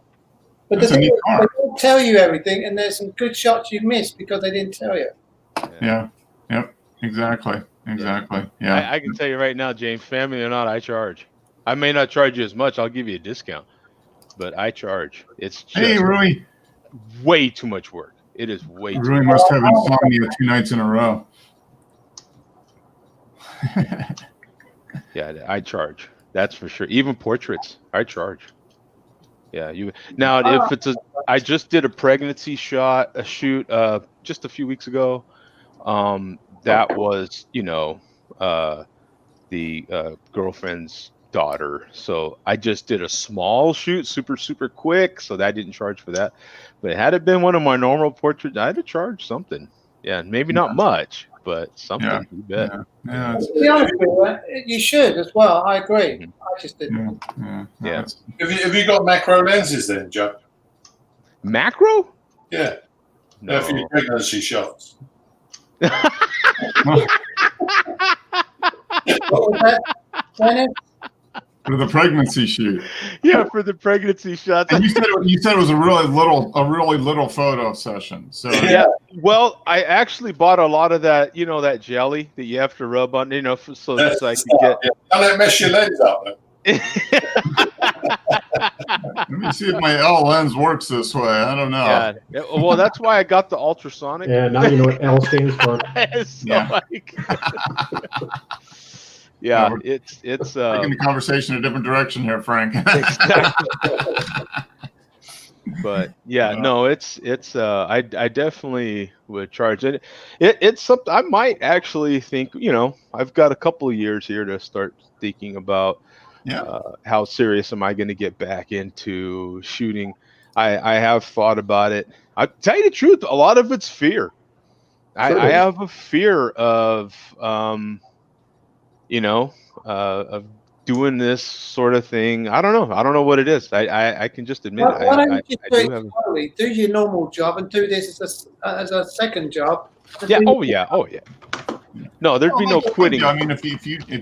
But That's the a thing neat is, car. they don't tell you everything, and there's some good shots you missed because they didn't tell you. Yeah. Yep. Exactly. Yeah. I can tell you right now, James, family or not, I charge. I may not charge you as much. I'll give you a discount, but I charge. It's just Hey, Rui. way too much work. It is way too Rui much. must have insomnia 2 nights in a row. Yeah, I charge. That's for sure. Even portraits, I charge. Yeah, you now if it's a I just did a pregnancy shoot just a few weeks ago. That was, the girlfriend's daughter. So I just did a small shoot, super quick. So that I didn't charge for that. But had it been one of my normal portraits, I'd have charged something. Yeah, maybe not much, but something. Yeah. You bet. Yeah. To be honest with you, you should as well. I agree. Mhm. I just didn't. Yeah. Yeah. Have you got macro lenses then, Joe? Macro? Yeah. No. For your pregnancy shots. What was that, Dennis? For the pregnancy shoot. Yeah, for the pregnancy shots. And you said it was a really little photo session. So Yeah. Well, I actually bought a lot of that, that jelly that you have to rub on, so I could get. Don't let mess your lens up. Though. let me see if my L lens works this way. I don't know. Yeah. Well, that's why I got the ultrasonic. Yeah, now you know what L stands for. So, Yeah. like, yeah, No, it's Taking the conversation a different direction here, Frank. but yeah, no, it's I definitely would charge it. It's something I might actually think, I've got a couple of years here to start thinking about Yeah. how serious am I going to get back into shooting. I have thought about it. I tell you the truth, a lot of it's fear. Sure I is. have a fear of of doing this sort of thing. I don't know what it is. I can just admit it. Why don't you just I do do it have. slowly? Do your normal job and do this as a second job. Yeah. Oh yeah. No, there'd be no quitting. I mean, if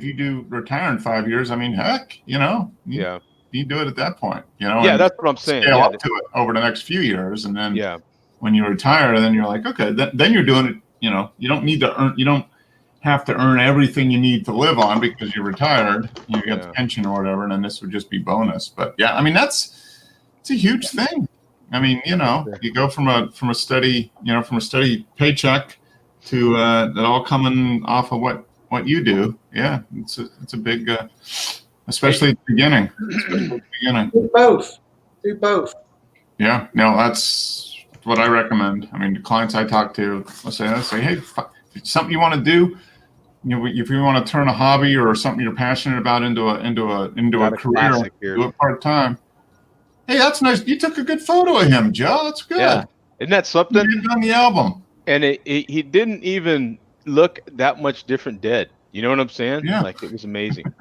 you do retire in 5 years, I mean, heck, you Yeah. do it at that point. Yeah, and that's what I'm saying. scale Yeah. up to it over the next few years, and then Yeah. when you retire, then you're like, okay, then you're doing it. You don't need to earn. You don't have to earn everything you need to live on because you're retired. You get the Yeah. pension or whatever, and then this would just be bonus. But yeah, I mean, it's a huge thing. I mean, you go from a steady paycheck to that all coming off of what you do. Yeah, it's a big, especially at the beginning. Do both. Do both. Yeah, no, that's what I recommend. I mean, the clients I talk to, I say, hey, if it's something you want to do, if you want to turn a hobby or something you're passionate about into a Got a career, classic here. do it part time. Hey, that's nice. You took a good photo of him, Joe. That's good. Yeah. Isn't that You something? did it on the album. And he didn't even look that much different dead. You know what I'm saying? Yeah. Like, it was amazing.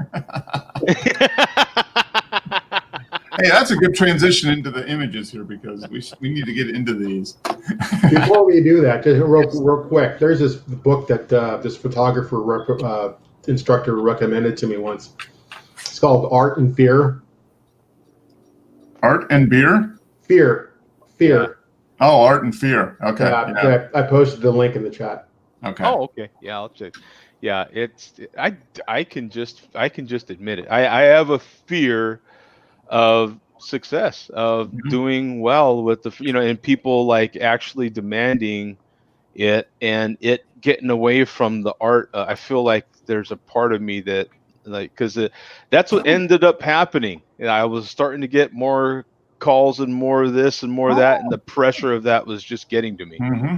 Hey, that's a good transition into the images here because we need to get into these. Before we do that, just real quick, there's this book that this photographer instructor recommended to me once. It's called Art and Fear. Art and beer. Fear. Oh, Art and Fear. Okay. Yeah. I posted the link in the chat. Okay. Oh, okay. Yeah, I'll check. Yeah, I can just admit it. I have a fear of success, of doing well with and people like actually demanding it and it getting away from the art. I feel like there's a part of me that because that's what ended up happening. I was starting to get more calls and more of this and more of that, and the pressure of that was just getting to me. Mm-hmm.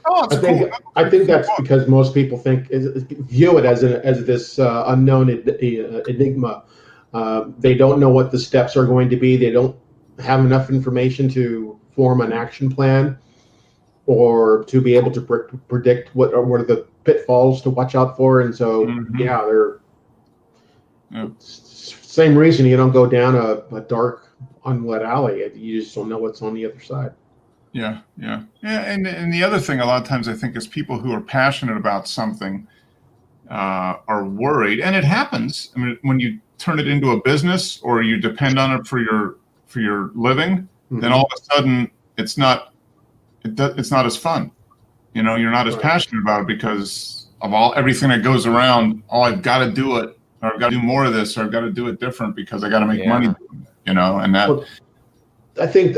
Oh, I think that's because most people view it as this unknown enigma. They don't know what the steps are going to be. They don't have enough information to form an action plan. or to be able to predict what are the pitfalls to watch out for. And so, Mhm. yeah, they're Yeah. same reason you don't go down a dark, unlit alley. You just don't know what's on the other side. Yeah, yeah, yeah. And the other thing, a lot of times, I think, is people who are passionate about something are worried, and it happens. I mean, when you turn it into a business or you depend on it for your living, then all of a sudden it's not as fun. You know, you're not as Right. passionate about it because of everything that goes around. Oh, I've got to do it, or I've got to do more of this, or I've got to do it different because I got to make Yeah. money doing it, you know, and that. Well, I think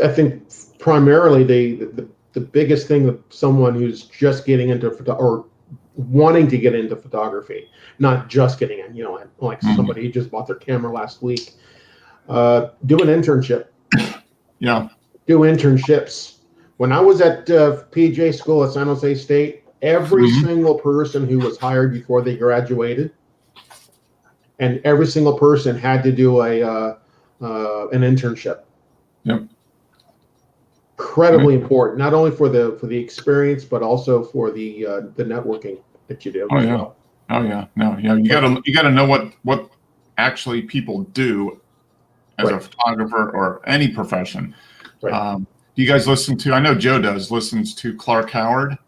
primarily the biggest thing that someone who's just getting into or wanting to get into photography, not just getting in, you know, like Mhm. somebody who just bought their camera last week, do an internship. Yeah. Do internships. When I was at PJ school at San Jose State, every Mhm. single person who was hired before they graduated, and every single person had to do an internship. Yep. Incredibly important, not only for the experience, but also for the networking that you do. Oh, yeah. Oh yeah, no, yeah. You gotta know what actually people do as a Right. photographer or any profession. Right. Do you guys listen to? I know Joe listens to Clark Howard.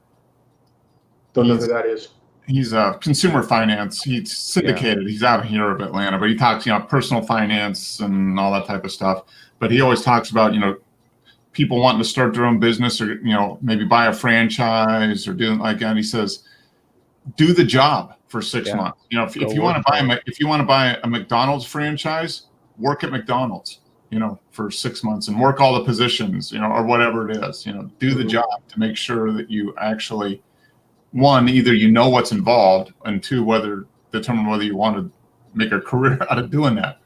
Don't know who that is. He's a consumer finance. He's syndicated. He's out here of Atlanta, but he talks, you know, personal finance and all that type of stuff. But he always talks about, you know, people wanting to start their own business or, you know, maybe buy a franchise or doing like that. And he says, do the job for 6 months. You know, if you want to buy a McDonald's franchise, work at McDonald's, you know, for 6 months and work all the positions, you know, or whatever it is, you know, do the job to make sure that you actually, one, either you know what's involved, and two, determine whether you want to make a career out of doing that.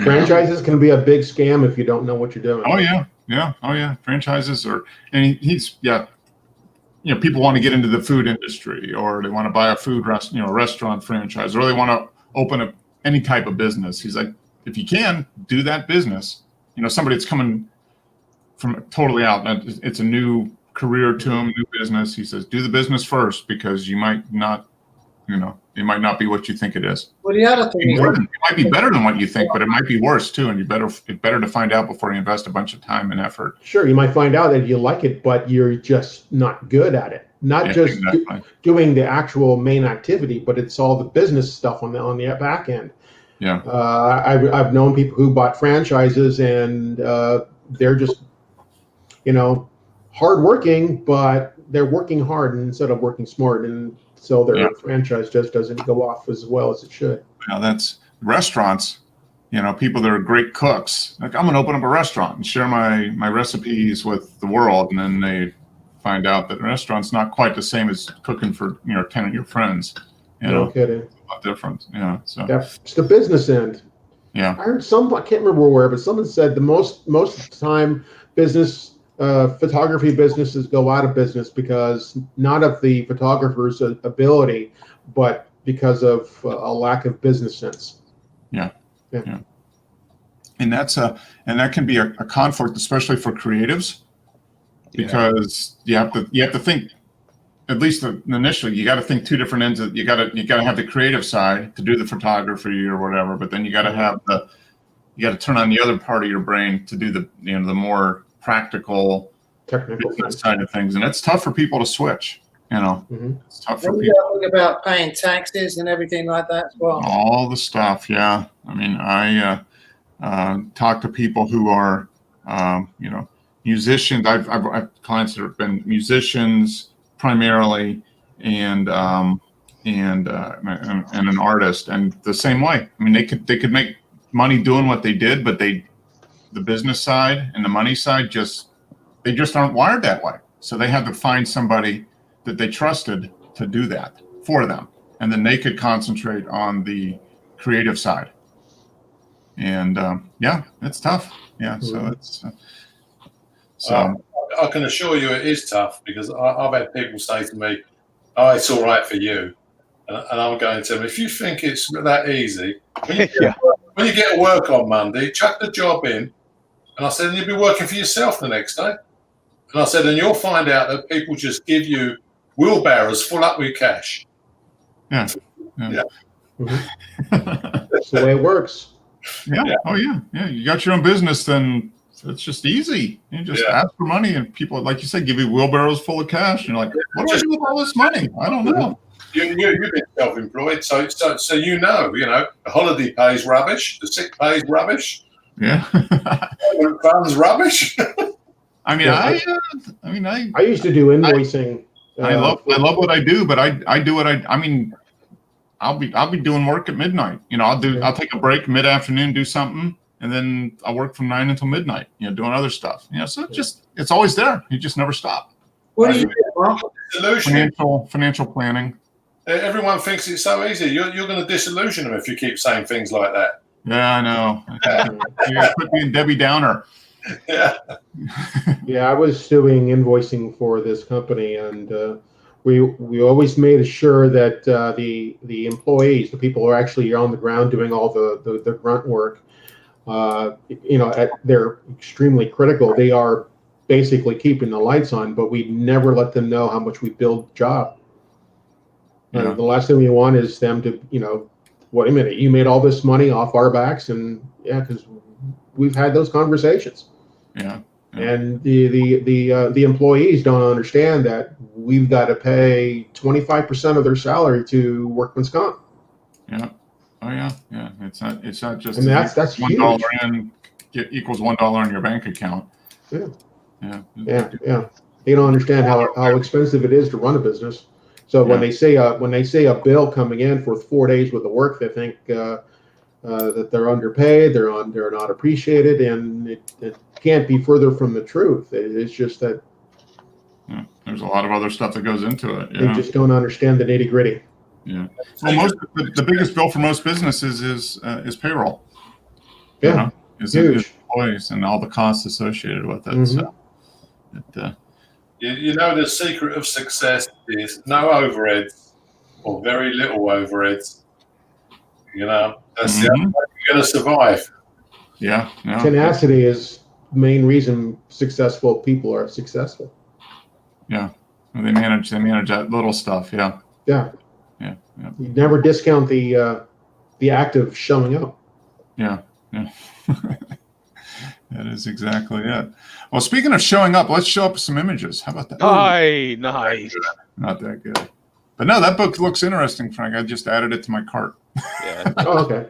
Franchises can be a big scam if you don't know what you're doing. Oh yeah, yeah, oh yeah. Franchises he's you know, people want to get into the food industry, or they want to buy a restaurant franchise, or they want to open any type of business. He's like, if you can do that business, you know, somebody that's coming from totally out, and it's a new career to him, new business. He says, do the business first because you might not, you know, it might not be what you think it is. Well, the other thing is, It might be better than what you think, but it might be worse too. And it's better to find out before you invest a bunch of time and effort. Sure, you might find out that you like it, but you're just not good at it. Not just exactly. doing the actual main activity, but it's all the business stuff on the back end. Yeah. I've known people who bought franchises, and they're just, you know, hardworking, but they're working hard instead of working smart, and so their franchise just doesn't go off as well as it should. Now that's restaurants. You know, people that are great cooks. Like, I'm going to open up a restaurant and share my recipes with the world, and then they find out that the restaurant's not quite the same as cooking for, you know, 10 of your friends. You know, No kidding. a lot different. Yeah. So It's the business end. yeah. I heard I can't remember where, but someone said the most of the time business photography businesses go out of business because not of the photographer's ability, but because of a lack of business sense. Yeah. And that can be a conflict, especially for creatives, because you have to think, at least initially, you got to think two different ends. You got to have the creative side to do the photography or whatever, but then you got to turn on the other part of your brain to do the more practical, Technical business side of things, and it's tough for people to switch. You know, It's tough for what do people. you think about paying taxes and everything like that as well? All the stuff, yeah. I mean, I talk to people who are, you know, musicians. I've clients that have been musicians primarily, and an artist, and the same way. I mean, they could make money doing what they did, but the business side and the money side they just aren't wired that way. So they had to find somebody that they trusted to do that for them, and then they could concentrate on the creative side. And it's tough. Yeah, so it's I can assure you it is tough, because I've had people say to me, "Oh, it's all right for you," and I'm going to them, "If you think it's that easy, when you get to work on Monday, chuck the job in," and I said, "and you'll be working for yourself the next day." And I said, and you'll find out that people just give you wheelbarrows full up with cash. Yeah. That's the way it works. Yeah. Yeah. Oh yeah. Yeah. You got your own business, then it's just easy. You just Yeah. ask for money, and people, like you said, give you wheelbarrows full of cash. And you're like, what do I do with all this money? I don't know. You've been self-employed, so the holiday pay is rubbish, the sick pay is rubbish, Yeah. the funds rubbish. I mean, Yeah. I I used to do invoicing. love what I do, but I do what I mean, I'll be doing work at midnight. I'll take a break mid-afternoon, do something, and then I'll work from 9 until midnight, doing other stuff. So it's always there. You just never stop. What do you do, Mark? Disillusion. Financial planning. Everyone thinks it's so easy. You're going to disillusion them if you keep saying things like that. Yeah, I know. You gotta quit being Debbie Downer. Yeah. Yeah, I was doing invoicing for this company, and we always made sure that the employees, the people who are actually on the ground doing all the grunt work, they're extremely critical. They are basically keeping the lights on, but we never let them know how much we billed job. Yeah. The last thing we want is them to, wait a minute, you made all this money off our backs, and because we've had those conversations. Yeah. And the employees don't understand that we've got to pay 25% of their salary to workman's comp. Yeah. Oh yeah. Yeah. It's not just. I mean, that's $1 huge. in equals $1 in your bank account. Yeah. Yeah. Yeah. They don't understand how expensive it is to run a business. So when they say a bill coming in for 4 days worth of work, they think that they're underpaid, they're not appreciated, and it can't be further from the truth. It's just that There's a lot of other stuff that goes into it. they just don't understand the nitty gritty. Yeah. Well, the biggest bill for most businesses is payroll. Yeah, Is huge. employees and all the costs associated with it. Mhm. So, The secret of success is no overheads or very little overheads. That's the only way you're going to survive. yeah. No. Tenacity is the main reason successful people are successful. Yeah. They manage that little stuff. Yeah. Yeah, Yeah. Yeah. you never discount the act of showing up. Yeah. Yeah. That is exactly it. Well, speaking of showing up, let's show up some images. How about that? Hi, nice. Not that good. But no, that book looks interesting, Frank. I just added it to my cart. Yeah. Oh, okay.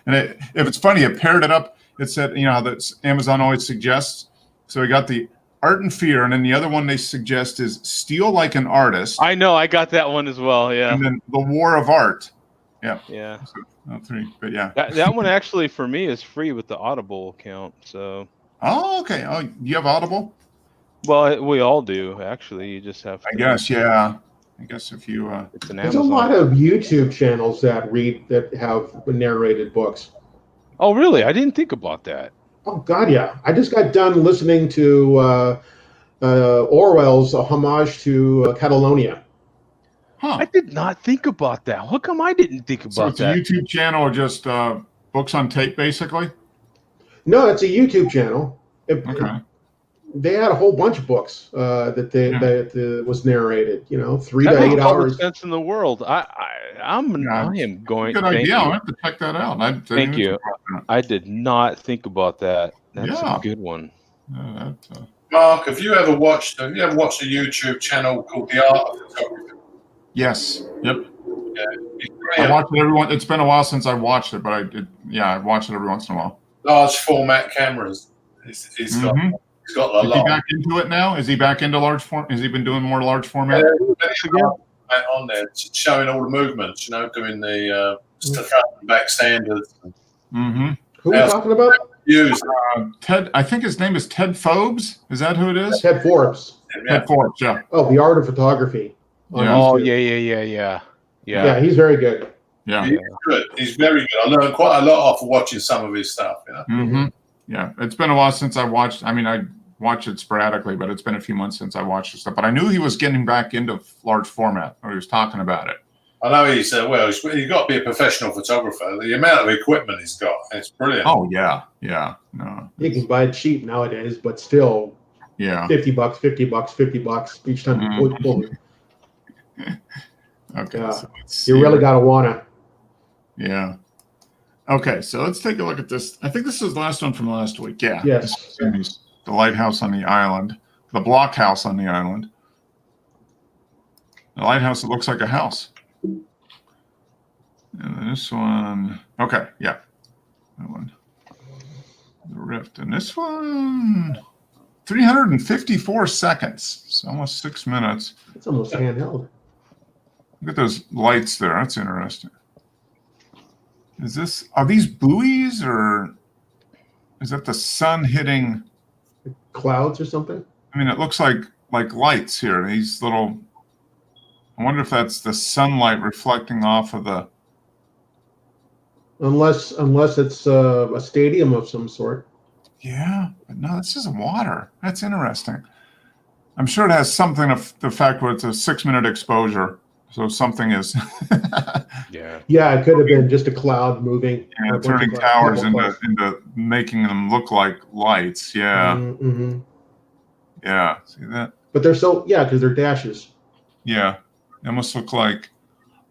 And if it's funny, it paired it up. It said, that Amazon always suggests. So we got the Art and Fear, and then the other one they suggest is Steal Like an Artist. I know. I got that one as well. Yeah. And then The War of Art. Yeah. So, three, but yeah. That one actually for me is free with the Audible account. So. Oh, okay. Oh, you have Audible? Well, we all do actually. You just have. I guess, yeah. I guess if you. It's an There's a Amazon. lot of YouTube channels that have narrated books. Oh, really? I didn't think about that. Oh God, yeah! I just got done listening to Orwell's homage to Catalonia. Huh. I did not think about that. How come I didn't think So about it's a that? YouTube channel or just books on tape, basically? No, it's a YouTube channel. Okay. They had a whole bunch of books that was narrated. 3 That to makes 8 all the hours. sense in the world. I am going. Good thank idea. I'll you. have to check that out. Thank you. I did not think about that. That's Yeah. a good one. Mark, have you ever watched a YouTube channel called The Art of Photography? Yes. Yep. It's I brilliant. watch it every once. It's been a while since I watched it, but I watch it every once in a while. Large format cameras. He's got Mhm. a Is he lot. back into it now? Is he back into large form? Has he been doing more large format? On there, showing all the movements, doing the stuff up and back standards. Mm-hmm. Who are we talking about? Use Ted, I think his name is Ted Phobes. Is that who it is? Ted Forbes. Ted Forbes. Yeah. Oh, The Art of Photography. on Yeah. Oh YouTube. yeah. Yeah, he's very good. Yeah. He's good. He's very good. I learned quite a lot off of watching some of his stuff. Mm-hmm. Yeah. It's been a while since I watched. I mean, I watch it sporadically, but it's been a few months since I watched the stuff. But I knew he was getting back into large format, or he was talking about it. I know he's he's got to be a professional photographer. The amount of equipment he's got, it's brilliant. Oh yeah. Yeah. No. You can buy it cheap nowadays, but still, Yeah. $50, $50 each time you pull it. Okay. Yeah. So let's You see. really gotta wanna. Yeah. Okay, so let's take a look at this. I think this is the last one from last week. Yeah. Yes. This is Cindy's, the lighthouse on the island, the blockhouse on the island. The lighthouse, it looks like a house. And then this one, okay, yeah. That one. The rift. And this one, 354 seconds. It's almost 6 minutes. It's almost handheld. Look at those lights there. That's interesting. Are these buoys or is that the sun hitting? Clouds or something? I mean, it looks like lights here. These little, I wonder if that's the sunlight reflecting off of the, Unless it's a stadium of some sort. yeah, but no, this isn't water. That's interesting. I'm sure it has something of the fact where it's a 6 minute exposure. So something is Yeah. Yeah, it could have been just a cloud moving. yeah, A bunch turning of towers clouds. into making them look like lights. Yeah. Mhm. Yeah. See that? But they're because they're dashes. Yeah. They almost look like,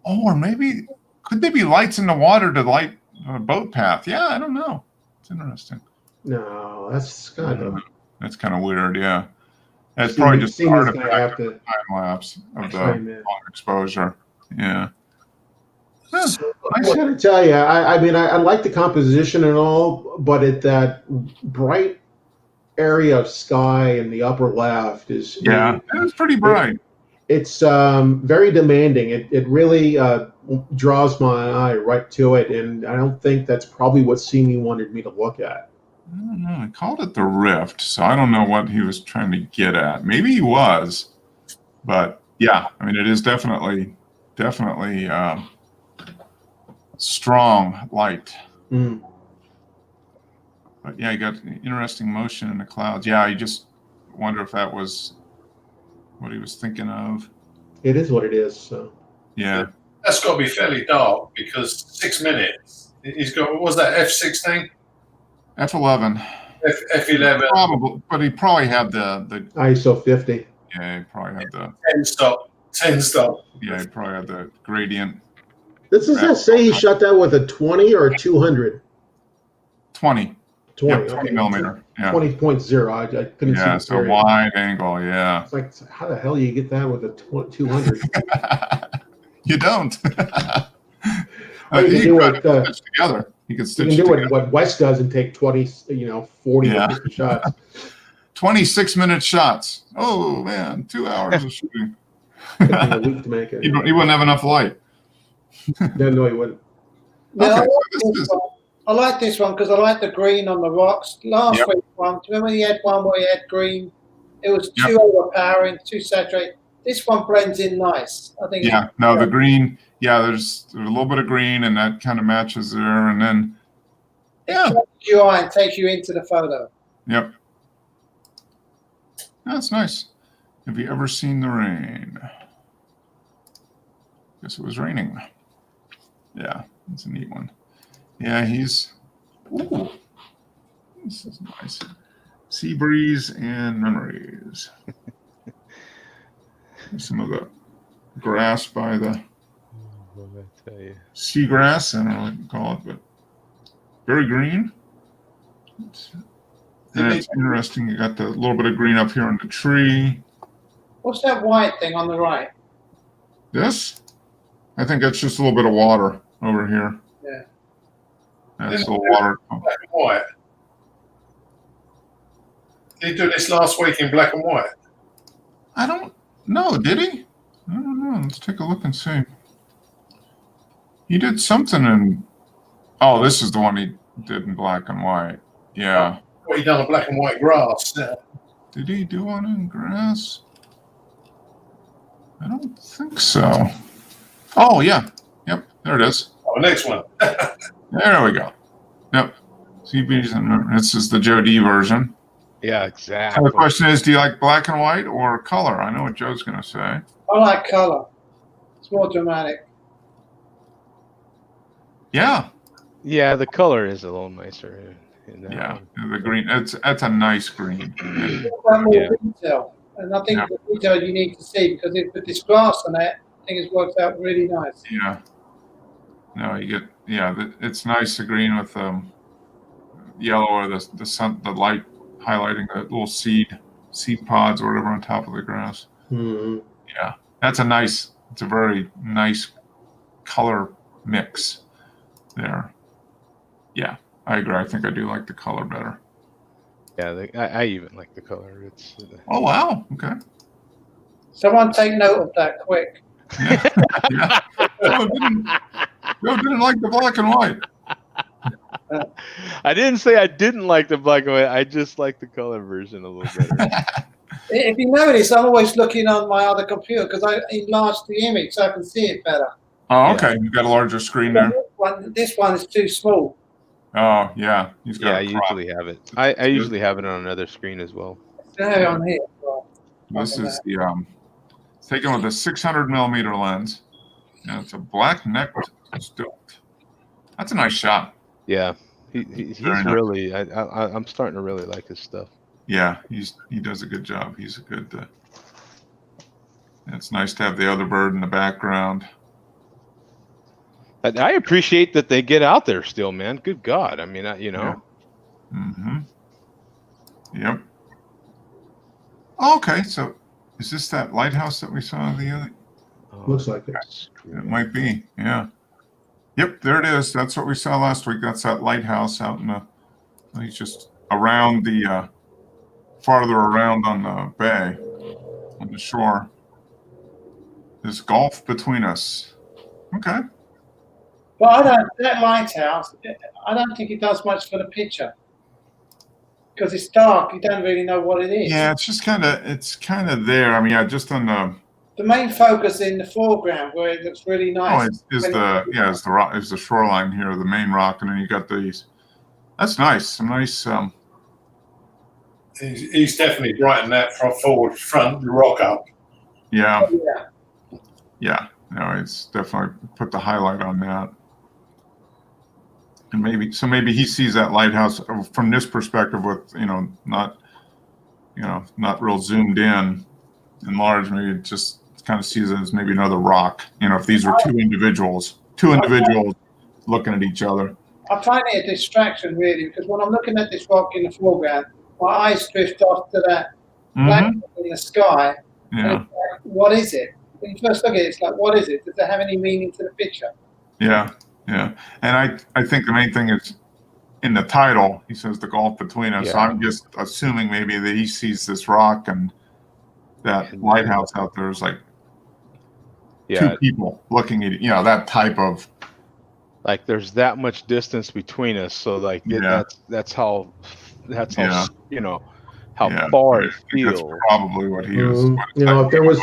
oh, or maybe, could they be lights in the water to light a boat path? Yeah, I don't know. It's interesting. No, that's kind of. That's kind of weird. Yeah. That's Seen- probably just seen this guy artifact have to time lapse of the chime in. long exposure. Yeah. Huh, I nice. gotta tell you, I mean, I like the composition and all, but at that bright area of sky in the upper left is Yeah. It was pretty bright. it's very demanding. It really draws my eye right to it, and I don't think that's probably what Simi wanted me to look at. I don't know. I called it the rift, so I don't know what he was trying to get at. Maybe he was, but yeah, I mean, it is definitely strong light. Mm. But yeah, you got interesting motion in the clouds. Yeah, you just wonder if that was what he was thinking of. It is what it is. So Yeah, That's got to be fairly dark because 6 minutes. He's got, what was that, F16? F11. F11, Probably, but he probably had the ISO 50. yeah, he probably had the 10 stop. yeah, he probably had the gradient. Does that say he shot that with a 20 or a 200? 20. 20. Yep, 20 okay. millimeter. Yeah. 20.0. I couldn't Yeah, see the so period. wide angle, yeah. It's like, how the hell do you get that with a 200? You don't. Oh, you can do could it, stitch together. You could You stitch can do together. what West does and take 20, 40 Yeah. or 50 shots. 26 minute shots. Oh man, 2 hours of shooting. Took him a week to make it. He wouldn't have enough light. No, he wouldn't. Yeah, Okay, I, like so this this is- one. I like this one because I like the green on the rocks. Last Yep. week one, do you remember he had one where he had green? It was Yep. too overpowering, too saturated. This one blends in nice. I think. Yeah, no, the green, yeah, there's a little bit of green and that kind of matches there. And then, yeah, It catches your eye and takes you into the photo. yep. That's nice. Have you ever seen the rain? Guess it was raining. Yeah, that's a neat one. Yeah, ooh, this is nice. Sea breeze and memories. Some of the grass by the What did I tell you? seagrass, I don't know what you call it, but very green. And it's interesting. You got the little bit of green up here on the tree. What's that white thing on the right? This, I think that's just a little bit of water over here. Yeah. That's a little water. Black and white. Did he do this last week in black and white? I don't know. Did he? I don't know. Let's take a look and see. He did something in. Oh, this is the one he did in black and white. Yeah. What he done on black and white grass? Yeah. Did he do one in grass? I don't think so. Oh, yeah. Yep. There it is. Oh, next one. There we go. Yep. CB's and this is the Joe D version. Yeah, So exactly. the question is, do you like black and white or color? I know what Joe's going to say. I like color. It's more dramatic. Yeah. Yeah, the color is a little nicer. in that Yeah, one. the green. That's a nice green. That more Yeah. detail, and I think Yeah. the detail you need to see because with this grass on it, I think it's worked out really nice. Yeah. No, you get it's nice, the green with yellow or the light highlighting the little seed pods or whatever on top of the grass. Mhm. Yeah, it's a very nice color mix there. Yeah, I agree. I think I do like the color better. Yeah, I even like the color. It's Oh wow, okay. Someone take note of that quick. Yeah, yeah. Joe didn't like the black and white. I didn't say I didn't like the black and white. I just like the color version a little better. If you notice, I'm always looking on my other computer because I enlarged the image so I can see it better. Oh, okay. You've got a larger screen there. This one is too small. Oh, yeah. He's Yeah, got I a crop. usually have it. I usually have it on another screen as well. There on here. Well, This is the it's taken with a 600 millimeter lens, and it's a black necked stilt. That's a nice shot. Yeah, he's Very nice. really. I'm starting to really like his stuff. Yeah, he does a good job. He's a good. It's nice to have the other bird in the background. I appreciate that they get out there still, man. Good God, I mean, you know. Yeah. Mm-hmm. Yep. Okay, so is this that lighthouse that we saw the other? Looks like it. It might be. Yeah. Yep, there it is. That's what we saw last week. That's that lighthouse out in the. He's just around the farther around on the bay, on the shore. There's gulf between us. Okay. but that lighthouse, I don't think it does much for the picture because it's dark. You don't really know what it is. Yeah, it's kind of there. I mean, yeah, just on the. The main focus in the foreground where it looks really Oh, nice. is the shoreline here, the main rock, and then you got these. That's nice. Some nice. He's definitely brightened that front rock up. Yeah, Yeah. yeah. No, it's definitely put the highlight on that. And maybe he sees that lighthouse from this perspective with not real zoomed in and large. Maybe it just kind of sees it as maybe another rock. If these are two individuals looking at each other. I find it a distraction really because when I'm looking at this rock in the foreground, my eyes drift off to that black in the sky. Yeah, And it's like, what is it? When you first look at it, it's like, what is it? Does it have any meaning to the picture? yeah, yeah. And I think the main thing is in the title. He says the gulf between us. So Yeah. I'm just assuming maybe that he sees this rock and that lighthouse out there is like two people looking at that type of. Like there's that much distance between us, so like that's how Yeah. how Yeah, far I it think that's feels. probably what he is. If there was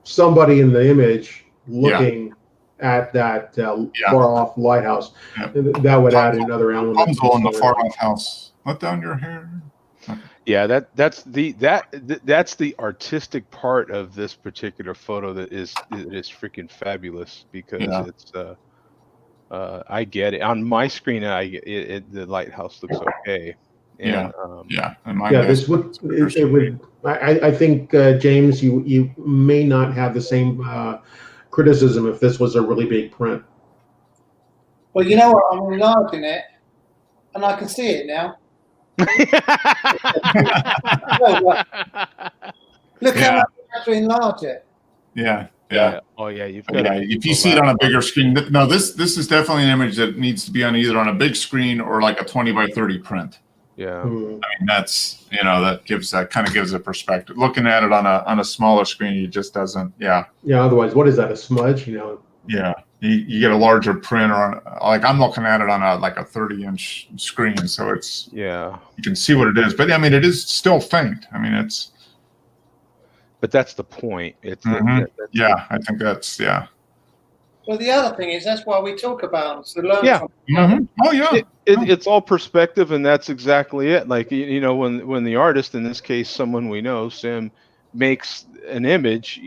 somebody in the image looking at that far off lighthouse, that would add another element. Rapunzel in the far off house. Let down your hair. Yeah, that's the artistic part of this particular photo that is freaking fabulous because it's I get it on my screen. The lighthouse looks okay. And, This would it would. I think James, you may not have the same criticism if this was a really big print. Well, you know what? I'm enlarging it, and I can see it now. Look how much I have to enlarge it. Yeah. Oh yeah, you've got. Yeah, if you see it on a bigger screen, no, this is definitely an image that needs to be on either on a big screen or like a 20 by 30 print. Yeah. I mean, that's that kind of gives a perspective. Looking at it on a smaller screen, it just doesn't. Yeah. Otherwise, what is that? A smudge? Yeah. You get a larger print on, like I'm looking at it on a 30-inch screen, so it's you can see what it is. But I mean, it is still faint. I mean, it's. But that's the point. It's I think that's Well, the other thing is that's why we talk about them to learn from. Mm-hmm. Oh yeah. It's all perspective, and that's exactly it. Like when the artist, in this case, someone we know, Sim, makes an image,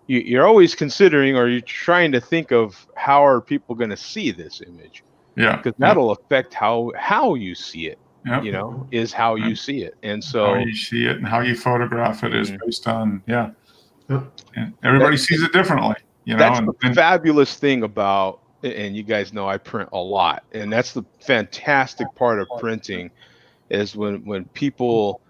you're always considering, or you're trying to think of how are people going to see this image? Yeah. Because that'll affect how you see it. Yep. you know, is how you see it. And so How you see it and how you photograph it is based on, Yep. and everybody sees it differently, you know. that's the fabulous thing about, and you guys know I print a lot, and that's the fantastic part of printing is when people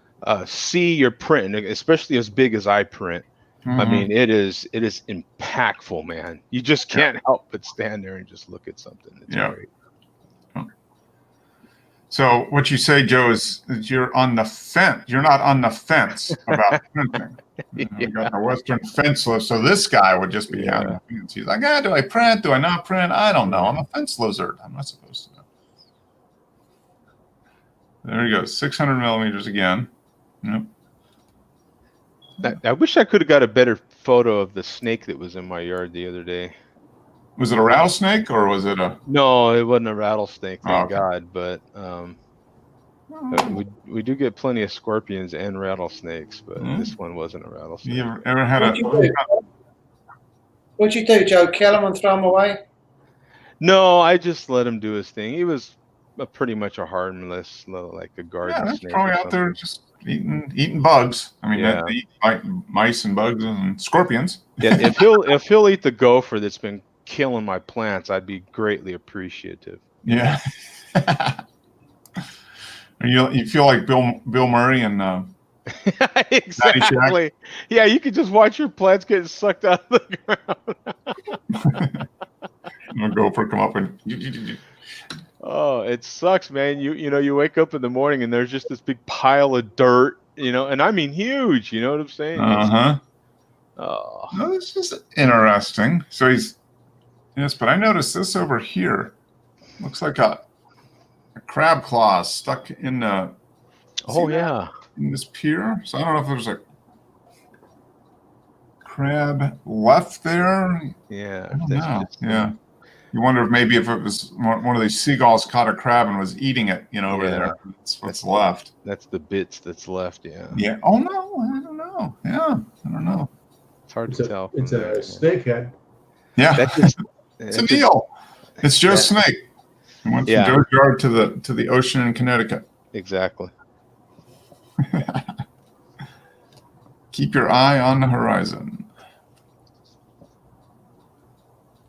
see your print, and especially as big as I print. I mean, it is impactful, man. You just can't help but stand there and just look at something. It's great. So what you say, Joe, is that you're on the fence. You're not on the fence about printing. You know, you got the Western fence list. So this guy would just be on the fence. He's like, do I print? Do I not print? I don't know. I'm a fence lizard. I'm not supposed to know. There you go. 600 millimeters again. Yep. I wish I could have got a better photo of the snake that was in my yard the other day. Was it a rattlesnake or was it a? No, it wasn't a rattlesnake, thank okay. God. But we do get plenty of scorpions and rattlesnakes, but this one wasn't a rattlesnake. You ever had a? What'd you do, Joe? Kill him and throw him away? No, I just let him do his thing. He was pretty much a harmless, like a garden snake. Probably out there just eating bugs. I mean, they eat mice and bugs and scorpions. Yeah, if he'll eat the gopher that's been killing my plants, I'd be greatly appreciative. Yeah. You feel like Bill Murray and exactly. Yeah, you can just watch your plants getting sucked out of the ground. And a gopher come up and. Oh, it sucks, man. You wake up in the morning and there's just this big pile of dirt, and I mean huge. You know what I'm saying? Oh, no, this is interesting. So but I noticed this over here. Looks like a crab claw stuck in the. In this pier. So I don't know if there's a crab left there. Yeah. I don't know. Yeah. You wonder if it was one of these seagulls caught a crab and was eating it, over there. That's what's left. That's the bits that's left. Yeah. Yeah. Oh no, I don't know. Yeah, I don't know. It's hard to tell. It's a snakehead. Yeah. It's a deal. It's Joe's snake. He went from Joe's yard to the ocean in Connecticut. Exactly. Keep your eye on the horizon.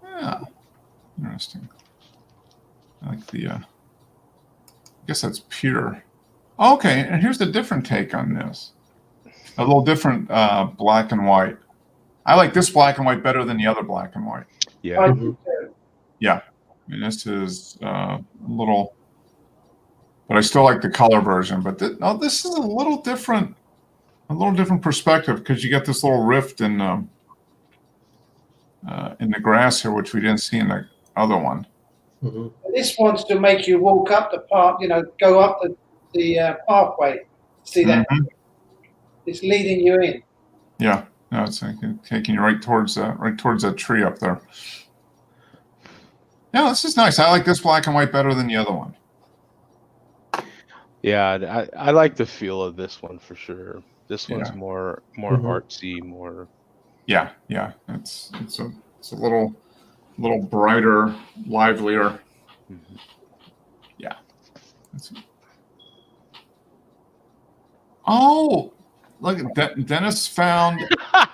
Yeah. Interesting. I like I guess that's pure. Okay, and here's a different take on this. A little different black and white. I like this black and white better than the other black and white. Yeah. Yeah. I mean, this is a little, but I still like the color version. But this is a little different perspective because you get this little rift in the grass here, which we didn't see in the other one. Mm-hmm. This wants to make you walk up the path, go up the pathway. See that? Mm-hmm. It's leading you in. Yeah. No, it's taking you right towards that tree up there. Yeah, this is nice. I like this black and white better than the other one. Yeah, I like the feel of this one for sure. This one's more artsy, more. Yeah. It's a little brighter, livelier. Mm-hmm. Yeah. Oh, look! Dennis found a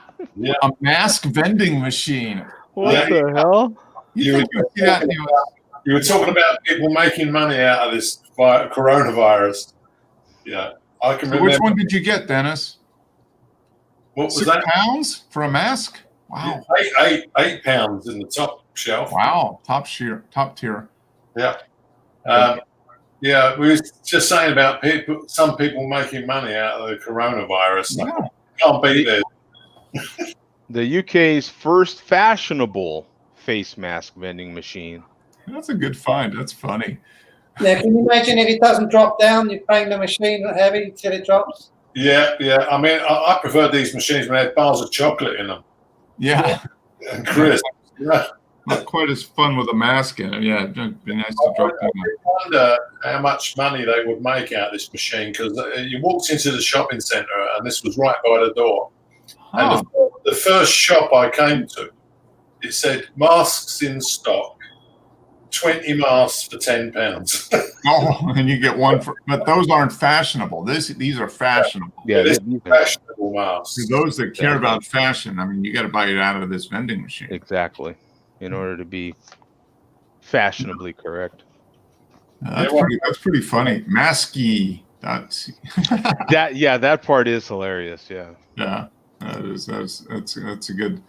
mask vending machine. What the hell? You were talking about people making money out of this coronavirus. Yeah, I can remember. Which one did you get, Dennis? What was 6 that? pounds for a mask? Wow. Yeah, 8 pounds in the top shelf. Wow, top tier. Yeah. We were just saying about some people making money out of the coronavirus. Yeah. Can't beat it. The UK's first fashionable face mask vending machine. That's a good find. That's funny. Yeah, can you imagine if it doesn't drop down, you're paying the machine heavy till it drops? Yeah. I mean, I prefer these machines when they have bars of chocolate in them. Yeah. And crisp. Yeah. Not quite as fun with a mask in it. Yeah, it'd be nice to drop down. I wonder how much money they would make out of this machine because you walked into the shopping centre and this was right by the door. Huh. And the first shop I came to, it said masks in stock. 20 masks for £10. Oh, and you get one for, but those aren't fashionable. These are fashionable. Yeah, This you can- fashionable masks. For those that care about fashion, I mean, you got to buy it out of this vending machine. exactly. In order to be fashionably correct. That's pretty funny. Masky. That part is hilarious. Yeah. Yeah, that's a good.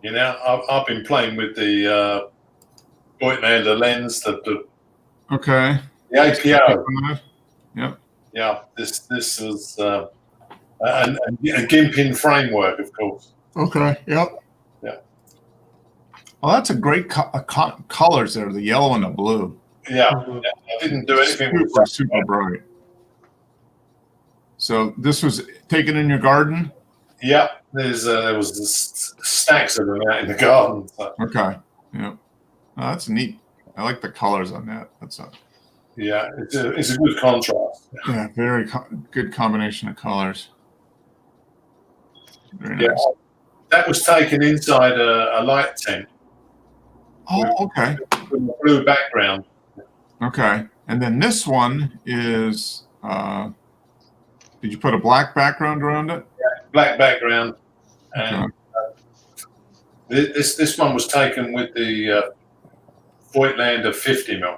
You know, I've been playing with the Voigtlander lens, the Okay. APO. Yep. Yeah, this was a Gimpin framework, of course. Okay. Yep. Yeah. Well, that's a great colors there, the yellow and the blue. Yeah, I didn't do anything with Super, super bright. So this was taken in your garden? Yeah, there was stacks of them out in the garden. So. Okay. Yeah. Oh, that's neat. I like the colors on that. Yeah, it's a good contrast. Yeah, very good combination of colors. Very nice. Yeah, that was taken inside a light tent Oh, okay. with a blue background. Okay. And then this one is, did you put a black background around it? Black background, and this one was taken with the Voigtlander 50mm.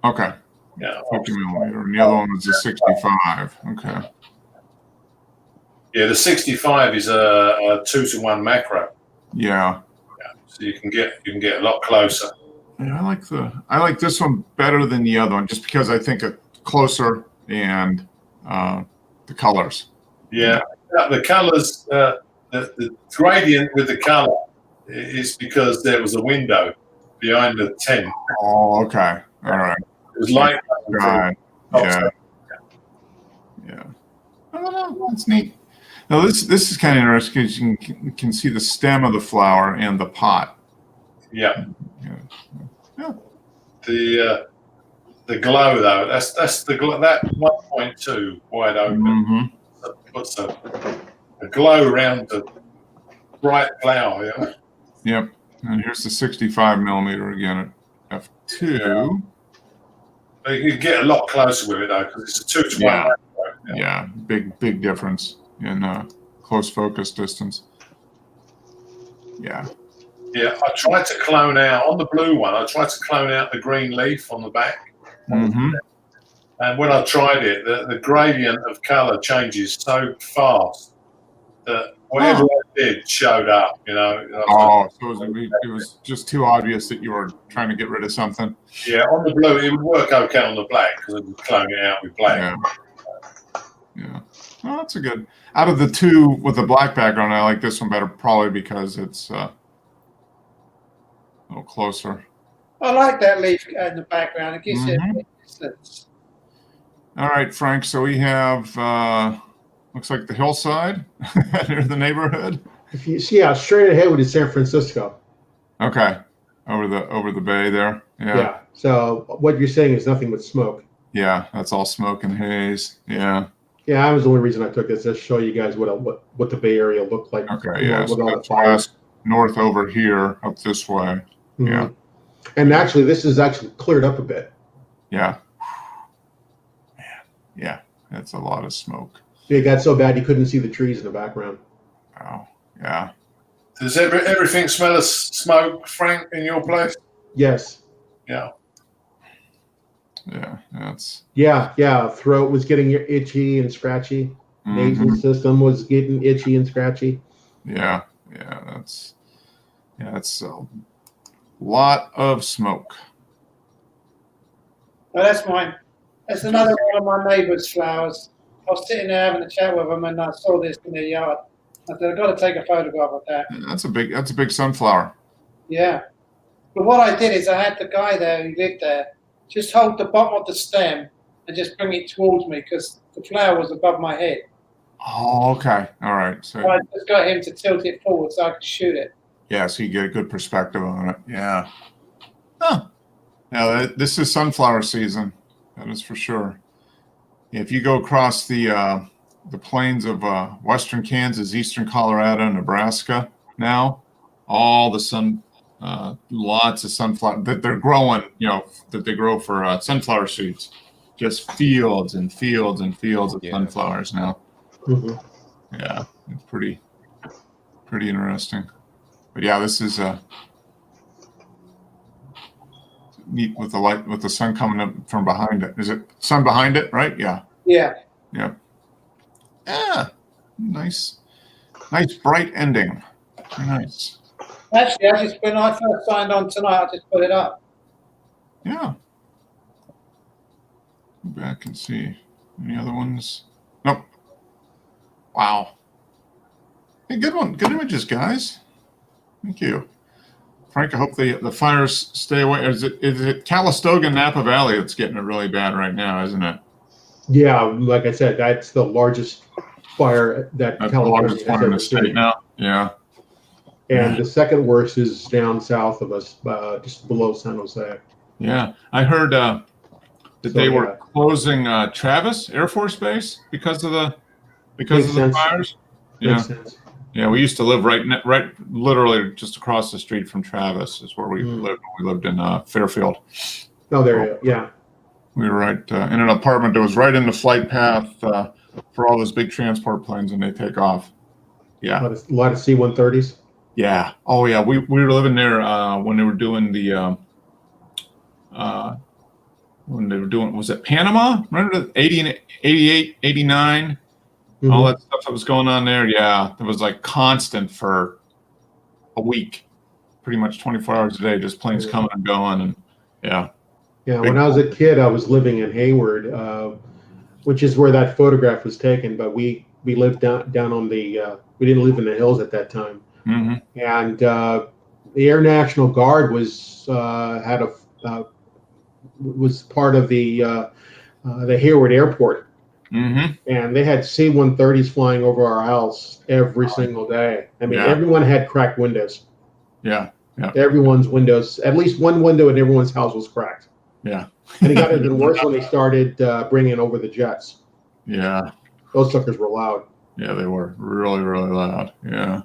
Okay. Yeah, 50mm. And the other one was a 65. Okay. yeah. The 65 is a 2-to-1 macro, Yeah. so you can get a lot closer. Yeah, I like this one better than the other one just because I think it's closer and the colors. Yeah, the colors, the gradient with the color is because there was a window behind the tent. Oh, okay. All right. It was light. Right. Yeah. Yeah. I don't know. That's neat. Now this is kind of interesting because you can see the stem of the flower and the pot. Yeah. Yeah. The glow though, that's the glow, that 1.2 wide open Mm-hmm. puts a glow around the bright flower. Yeah. Yep. And here's the 65mm again at f2. You can get a lot closer with it though because it's a 2-to-1. Yeah. macro. Yeah. Big difference in close focus distance. Yeah. Yeah, I tried to clone out on the blue one. I tried to clone out the green leaf on the back, Mm-hmm. and when I tried it, the gradient of color changes so fast that whatever I did showed up. You know. Oh, so it was just too obvious that you were trying to get rid of something. Yeah, on the blue, it would work okay on the black because it would clone it out with black. Yeah. Yeah. Well, that's a good. Out of the two with the black background, I like this one better, probably because it's a little closer. I like that leaf in the background. It gives it a bit of distance. All right, Frank. So we have looks like the hillside near the neighborhood. If you see, yeah, straight ahead with San Francisco. Okay, over the bay there. Yeah. So what you're saying is nothing but smoke. Yeah, that's all smoke and haze. Yeah. Yeah, that was the only reason I took this to show you guys what the Bay Area looked like. Okay. you know, Yeah. with So all the that's fires. west, north over here, up this way. Mhm. Yeah. And actually, this is actually cleared up a bit. Yeah. Man. Yeah. That's a lot of smoke. It got so bad you couldn't see the trees in the background. Wow. Yeah. Does everything smell of smoke, Frank, in your place? Yes. Yeah. Yeah. That's. Yeah. Throat was getting itchy and scratchy. Nasal Mhm. system was getting itchy and scratchy. Yeah. That's a lot of smoke. Oh, that's mine. That's another one of my neighbour's flowers. I was sitting there having a chat with them and I saw this in their yard. I said, I've got to take a photograph of that. That's a big sunflower. Yeah. But what I did is I had the guy there who lived there just hold the bottom of the stem and just bring it towards me because the flower was above my head. Oh, okay. All right. So So I just got him to tilt it forward so I could shoot it. yeah, so you get a good perspective on it. Yeah. Huh. Now this is sunflower season. That is for sure. If you go across the plains of western Kansas, eastern Colorado, Nebraska now, all the lots of sunflower that they're growing, that they grow for sunflower seeds. Just fields and fields and fields of sunflowers now. Mhm. Yeah, it's pretty interesting. But yeah, this is neat with the light, with the sun coming up from behind it. Is it sun behind it, right? Yeah. Yeah. Yeah. Yeah. Nice bright ending. Very nice. Actually, when I first signed on tonight, I just put it up. Yeah. Go back and see. Any other ones? Nope. Wow. Hey, good one. Good images, guys. Thank you. Frank, I hope the fires stay away. Is it Calistoga and Napa Valley that's getting it really bad right now, isn't it? Yeah, like I said, that's the largest fire that That's the California largest has one in ever the state seen. now. Yeah. And the second worst is down south of us, just below San Jose. Yeah. I heard that they were yeah. closing Travis Air Force Base because of the Makes sense. fires. Yeah. Makes sense. Yeah, we used to live right literally just across the street from Travis is where we lived. We lived in Fairfield. Oh, there you go. Yeah. We were right in an apartment that was right in the flight path for all those big transport planes when they take off. Yeah. A lot of C-130s. Yeah. Oh, yeah. We were living there when they were doing the was it Panama? Remember the 80 and 88, 89? All that stuff that was going on there. Yeah. It was like constant for a week, pretty much 24 hours a day, just planes coming and going. And yeah. Yeah. When I was a kid, I was living in Hayward, which is where that photograph was taken. But we lived down on the, we didn't live in the hills at that time. Mm-hmm. And the Air National Guard was was part of the Hayward Airport. Mm-hmm. And they had C-130s flying over our house every single day. I mean, everyone had cracked windows. Yeah. Yeah. Everyone's windows, at least one window in everyone's house was cracked. Yeah. And it got even worse when they started bringing over the jets. Yeah. Those suckers were loud. Yeah, they were really, really loud. Yeah.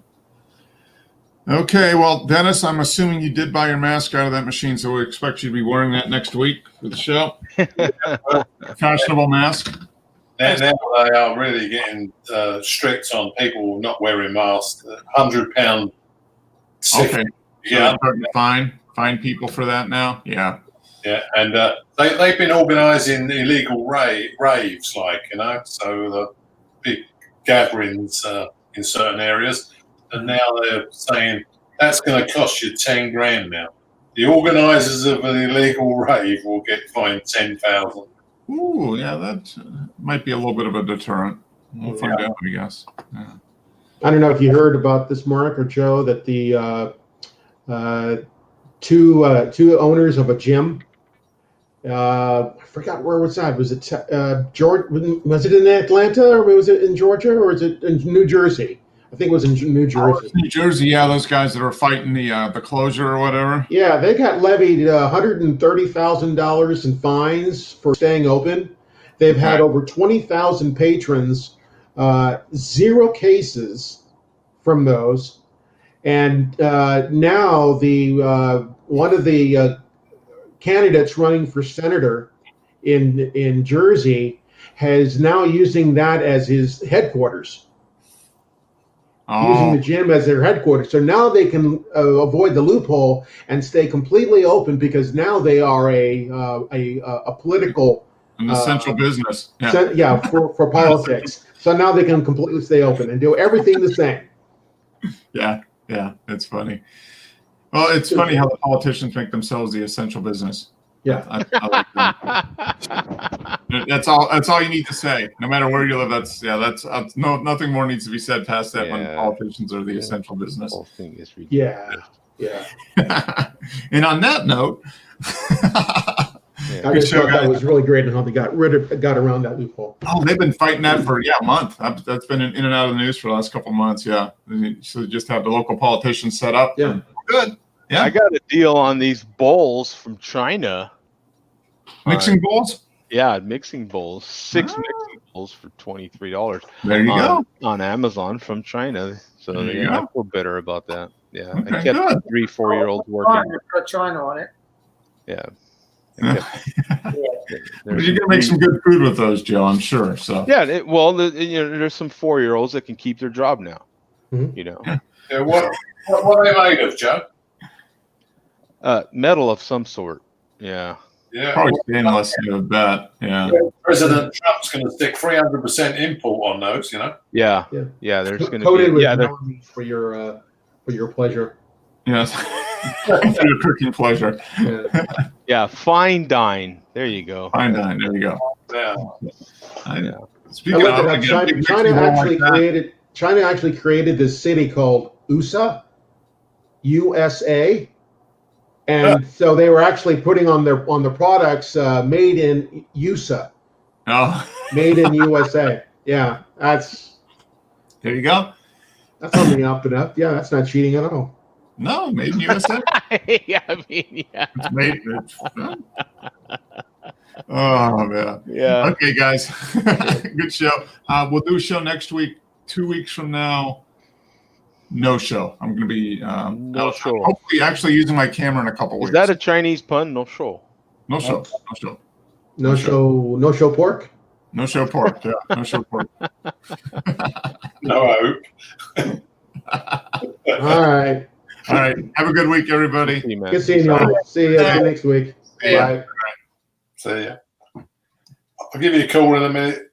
Okay, well, Dennis, I'm assuming you did buy your mask out of that machine, so we expect you to be wearing that next week for the show. Fashionable mask. Now they are really getting strict on people not wearing masks. £100. Okay. Yeah, fine people for that now. Yeah. Yeah, and they've been organising illegal raves, so the big gatherings in certain areas, and now they're saying that's going to cost you $10,000 now. The organisers of an illegal rave will get fined $10,000. Ooh, yeah, that might be a little bit of a deterrent. We'll find out, I guess. Yeah. I don't know if you heard about this, Mark or Joe, that the two owners of a gym. I forgot where was that. Was it Georgia? Was it in Atlanta, or was it in Georgia, or is it in New Jersey? I think it was in New Jersey. New Jersey, yeah, those guys that are fighting the closure or whatever. Yeah, they got levied $130,000 in fines for staying open. They've had over 20,000 patrons, 0 cases from those, and now the one of the candidates running for senator in Jersey is now using that as his headquarters. Using the gym as their headquarters. So now they can avoid the loophole and stay completely open because now they are a political an essential business. Yeah, for politics. So now they can completely stay open and do everything the same. Yeah, it's funny. Well, it's funny how the politicians make themselves the essential business. Yeah, I like that. That's all you need to say. No matter where you live, that's nothing more needs to be said past that. When politicians are the essential business. The whole thing is ridiculous. Yeah. And on that note, I just thought that was really great and how they got around that loophole. Oh, they've been fighting that for a month. That's been in and out of the news for the last couple of months. Yeah, so just have the local politicians set up. Yeah, good. Yeah, I got a deal on these bowls from China. Mixing bowls? Yeah, mixing bowls. 6 mixing bowls for $23. There you go. On Amazon from China. So I feel better about that. Yeah, Okay, I kept good. 3-4-year-olds working. It's got China on it. Yeah. Yeah. There's You're gonna make some good food with those, Joe. I'm sure. So Yeah, there's some 4-year-olds that can keep their job now. Mhm. You know, Yeah, what are they made of, Joe? metal of some sort. Yeah. Yeah. probably stainless. I bet. Yeah. President Trump's going to stick 300% import on those, you know. Yeah. Yeah. Yeah. There's going to Coated be. with Yeah. melamine for your pleasure. Yes. For your cooking pleasure. Yeah. Yeah. Fine dine. There you go. Fine dine. There you go. Yeah. Yeah. I Speaking looked of, it up. again, big China mixing bowl actually like that. created this city called USA, USA, and so they were actually putting on their products made in USA, Oh, made in USA. Yeah, that's there you go. on the up and up. Yeah, that's not cheating at all. No, made in USA. Yeah. I mean, yeah. It's made. Oh man. Yeah. Okay, guys. Good show. We'll do a show next week. 2 weeks from now, no show. I'm going to be No show. hopefully actually using my camera in a couple Is weeks. that a Chinese pun? No show. No show. No show. No show pork. No show pork. Yeah. No show pork. No hope. All right. All right. Have a good week, everybody. See you, man. Good seeing y'all. See you next week. See ya. Bye. So, yeah. I'll give you a call in a minute.